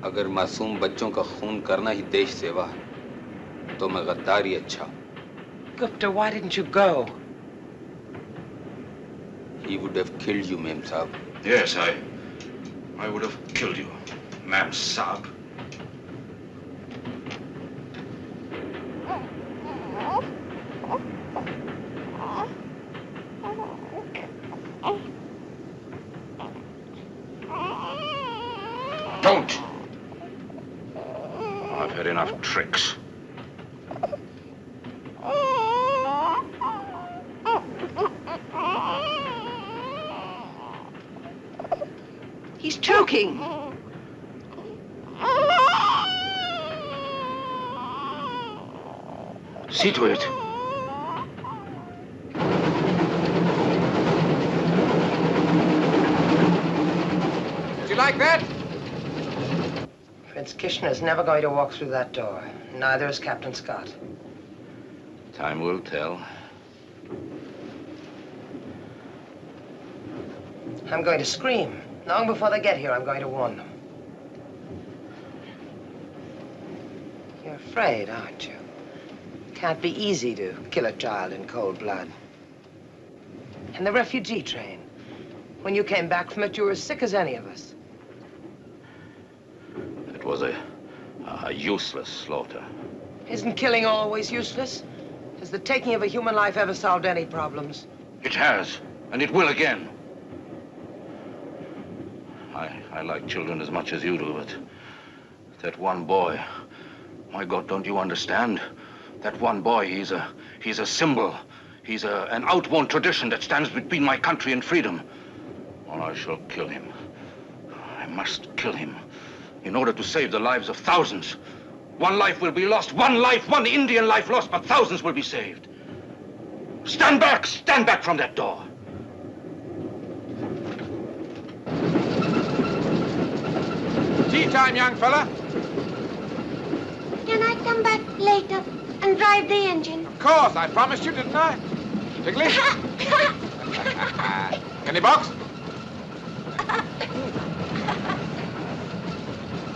अगर मासूम बच्चों का खून करना ही देश सेवा है, तो मैं गद्दारी अच्छा। Gupta, why didn't you go? He would have killed you, Mem Saab. Yes, I would have killed you, Ma'am Saab. Don't! I've had enough tricks. He's choking. See to it. Did you like that? Prince Kitchener's never going to walk through that door. Neither is Captain Scott. Time will tell. I'm going to scream. Long before they get here, I'm going to warn them. You're afraid, aren't you? Can't be easy to kill a child in cold blood. And the refugee train. When you came back from it, you were as sick as any of us. It was a useless slaughter. Isn't killing always useless? Has the taking of a human life ever solved any problems? It has, and it will again. I like children as much as you do, but that one boy, my God, don't you understand? That one boy, he's a symbol. He's an outworn tradition that stands between my country and freedom. Or I shall kill him. I must kill him in order to save the lives of thousands. One life will be lost, one life, one Indian life lost, but thousands will be saved. Stand back from that door. Tea time, young fella. Can I come back later and drive the engine? Of course, I promised you, didn't I? Ticklish? Candy box?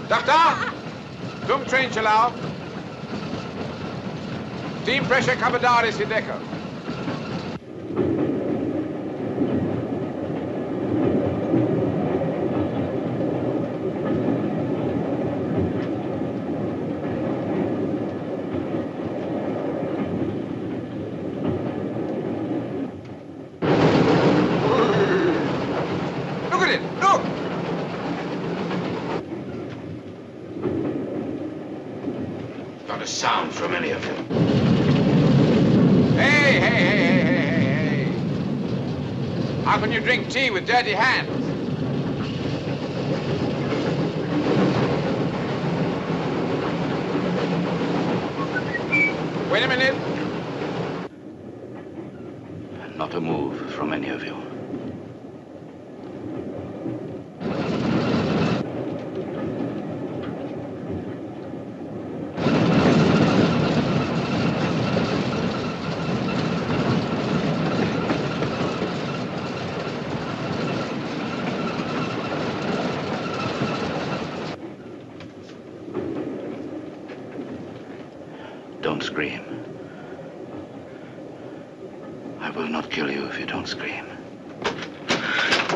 Doctor? Tum train chalao. Team pressure Kabadari Sideko. Look at it! Look! Not a sound from any of them. Hey! How can you drink tea with dirty hands? Wait a minute. Not a move from any of you. scream. I will not kill you if you don't scream.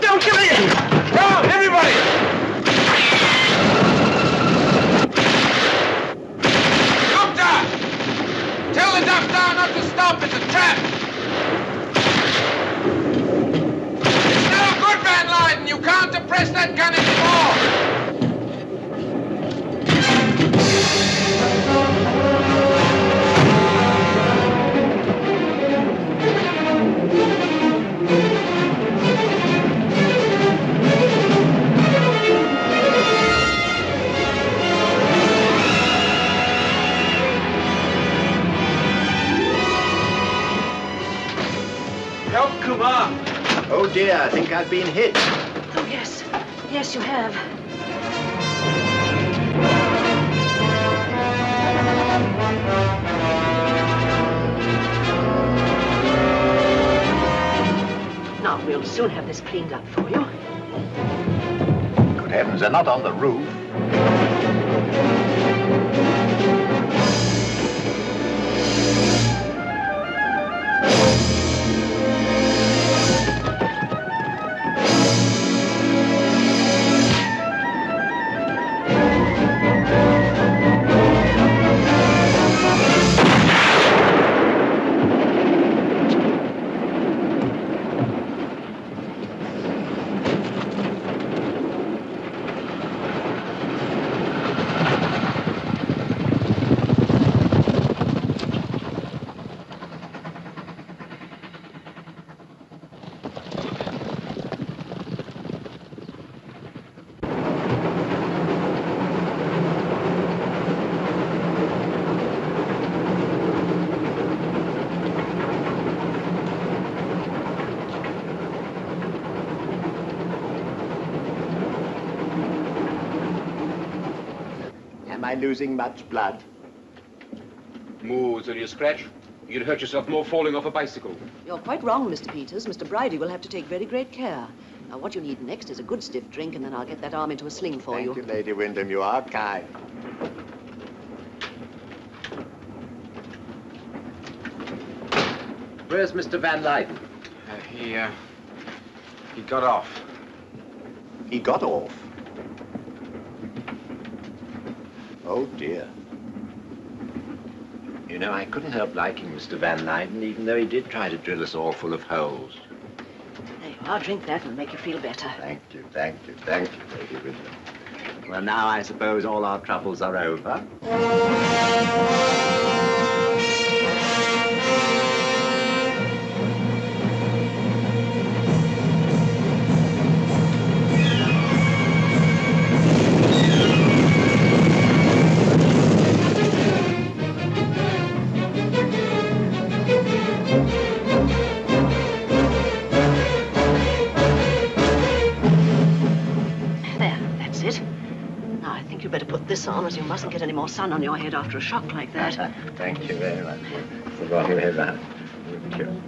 Don't kill me! Down, everybody! Doctor! Tell the doctor not to stop. It's a trap. It's no good, Van Lyden. You can't depress that gun anymore. Help, Kumar! Oh dear, I think I've been hit. Oh, yes. Yes, you have. Now, we'll soon have this cleaned up for you. Good heavens, they're not on the roof. Am I losing much blood? More than you scratch. You'd hurt yourself more falling off a bicycle. You're quite wrong, Mr. Peters. Mr. Bridie will have to take very great care. Now, what you need next is a good stiff drink, and then I'll get that arm into a sling for you. Thank you, Lady Wyndham. You are kind. Where's Mr. Van Lyden? He got off. He got off? Oh, dear. You know, I couldn't help liking Mr. Van Lyden, even though he did try to drill us all full of holes. There you are. Drink that and it'll make you feel better. Thank you, thank you, thank you, Lady Wyndham. Well, now I suppose all our troubles are over. You better put this on, as you mustn't get any more sun on your head after a shock like that. Thank you very much. It's the wrong way round. Thank you.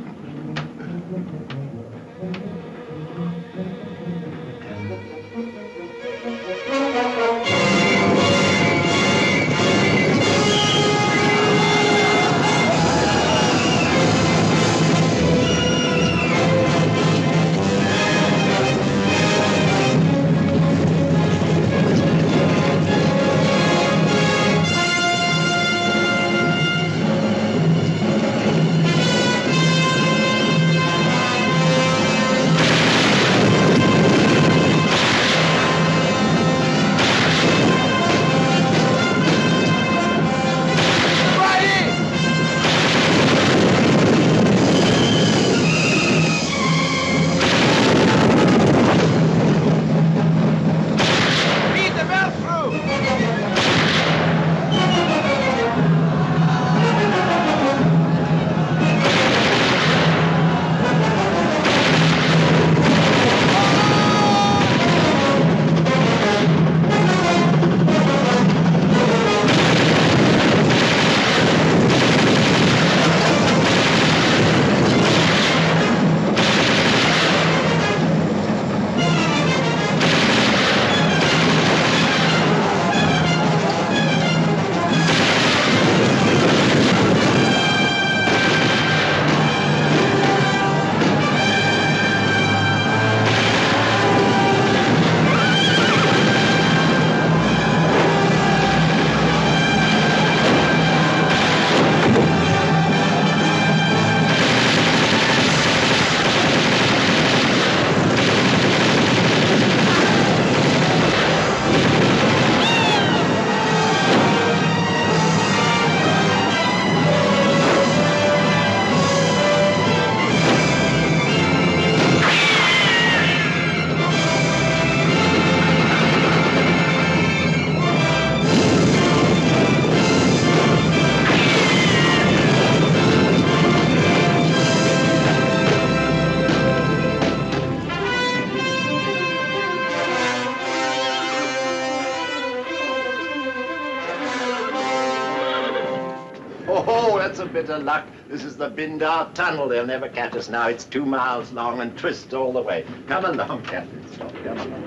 bit of luck, this is the Bindar Tunnel. They'll never catch us now. It's 2 miles long and twists all the way. Come along, Captain Scott. Come along.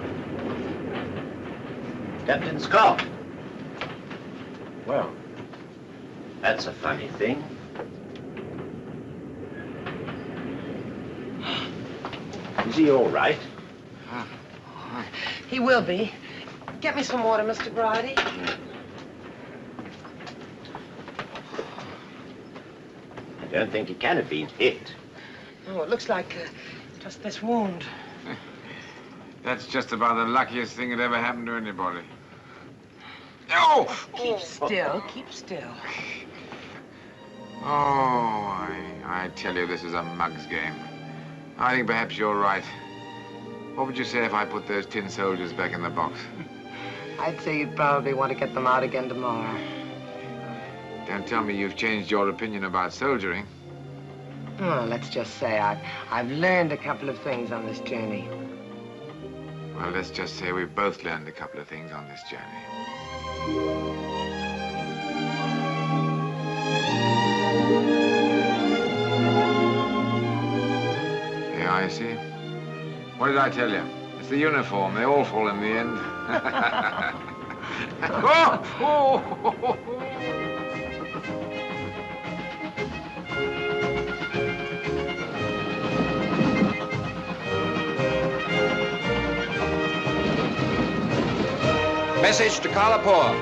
Captain Scott. Well, that's a funny thing. Is he all right? He will be. Get me some water, Mr. Bridie. I don't think he can have been hit. Oh, it looks like just this wound. That's just about the luckiest thing that ever happened to anybody. Oh! Keep still, keep still. Oh, I tell you, this is a mug's game. I think perhaps you're right. What would you say if I put those tin soldiers back in the box? I'd say you'd probably want to get them out again tomorrow. Don't tell me you've changed your opinion about soldiering. Oh, let's just say I've learned a couple of things on this journey. Well, let's just say we've both learned a couple of things on this journey. Yeah, you see? What did I tell you? It's the uniform. They all fall in the end. Message to Kalapur.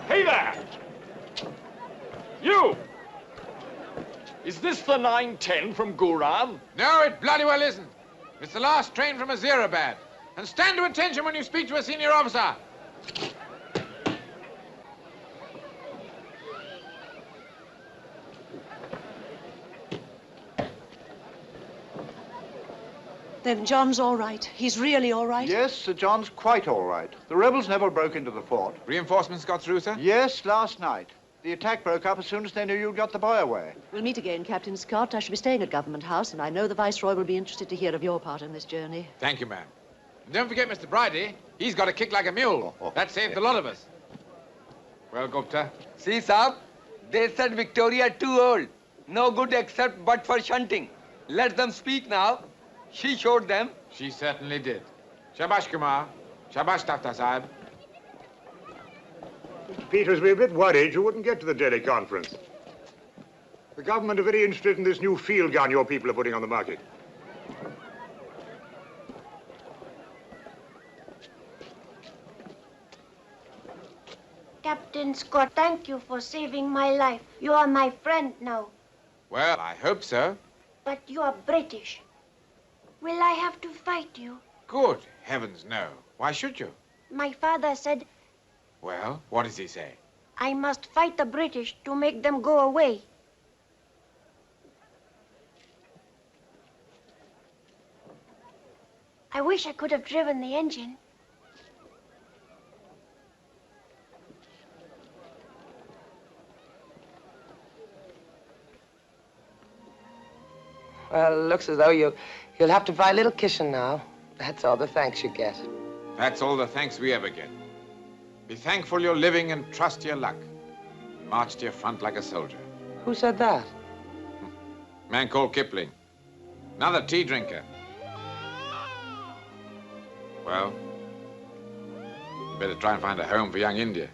Hey there! You! Is this the 9:10 from Guram? No, it bloody well isn't. It's the last train from Azirabad. And stand to attention when you speak to a senior officer. Then John's all right. He's really all right? Yes, Sir John's quite all right. The rebels never broke into the fort. Reinforcements got through, sir? Yes, last night. The attack broke up as soon as they knew you'd got the boy away. We'll meet again, Captain Scott. I shall be staying at Government House, and I know the Viceroy will be interested to hear of your part in this journey. Thank you, ma'am. And don't forget Mr. Bridie. He's got a kick like a mule. That saved a lot of us. Well, Gupta? See, Saab, they said Victoria too old. No good except but for shunting. Let them speak now. She showed them. She certainly did. Shabash, Kumar. Shabash, Tafta Sahib. Mr. Peters, we're a bit worried you wouldn't get to the Delhi conference. The government are very interested in this new field gun your people are putting on the market. Captain Scott, thank you for saving my life. You are my friend now. Well, I hope so. But you are British. Will I have to fight you? Good heavens, no. Why should you? My father said Well, what does he say? I must fight the British to make them go away. I wish I could have driven the engine. Well, it looks as though you'll have to buy a little kissing now. That's all the thanks you get. That's all the thanks we ever get. Be thankful you're living and trust your luck. March to your front like a soldier. Who said that? Man called Kipling. Another tea drinker. Well, you better try and find a home for young India.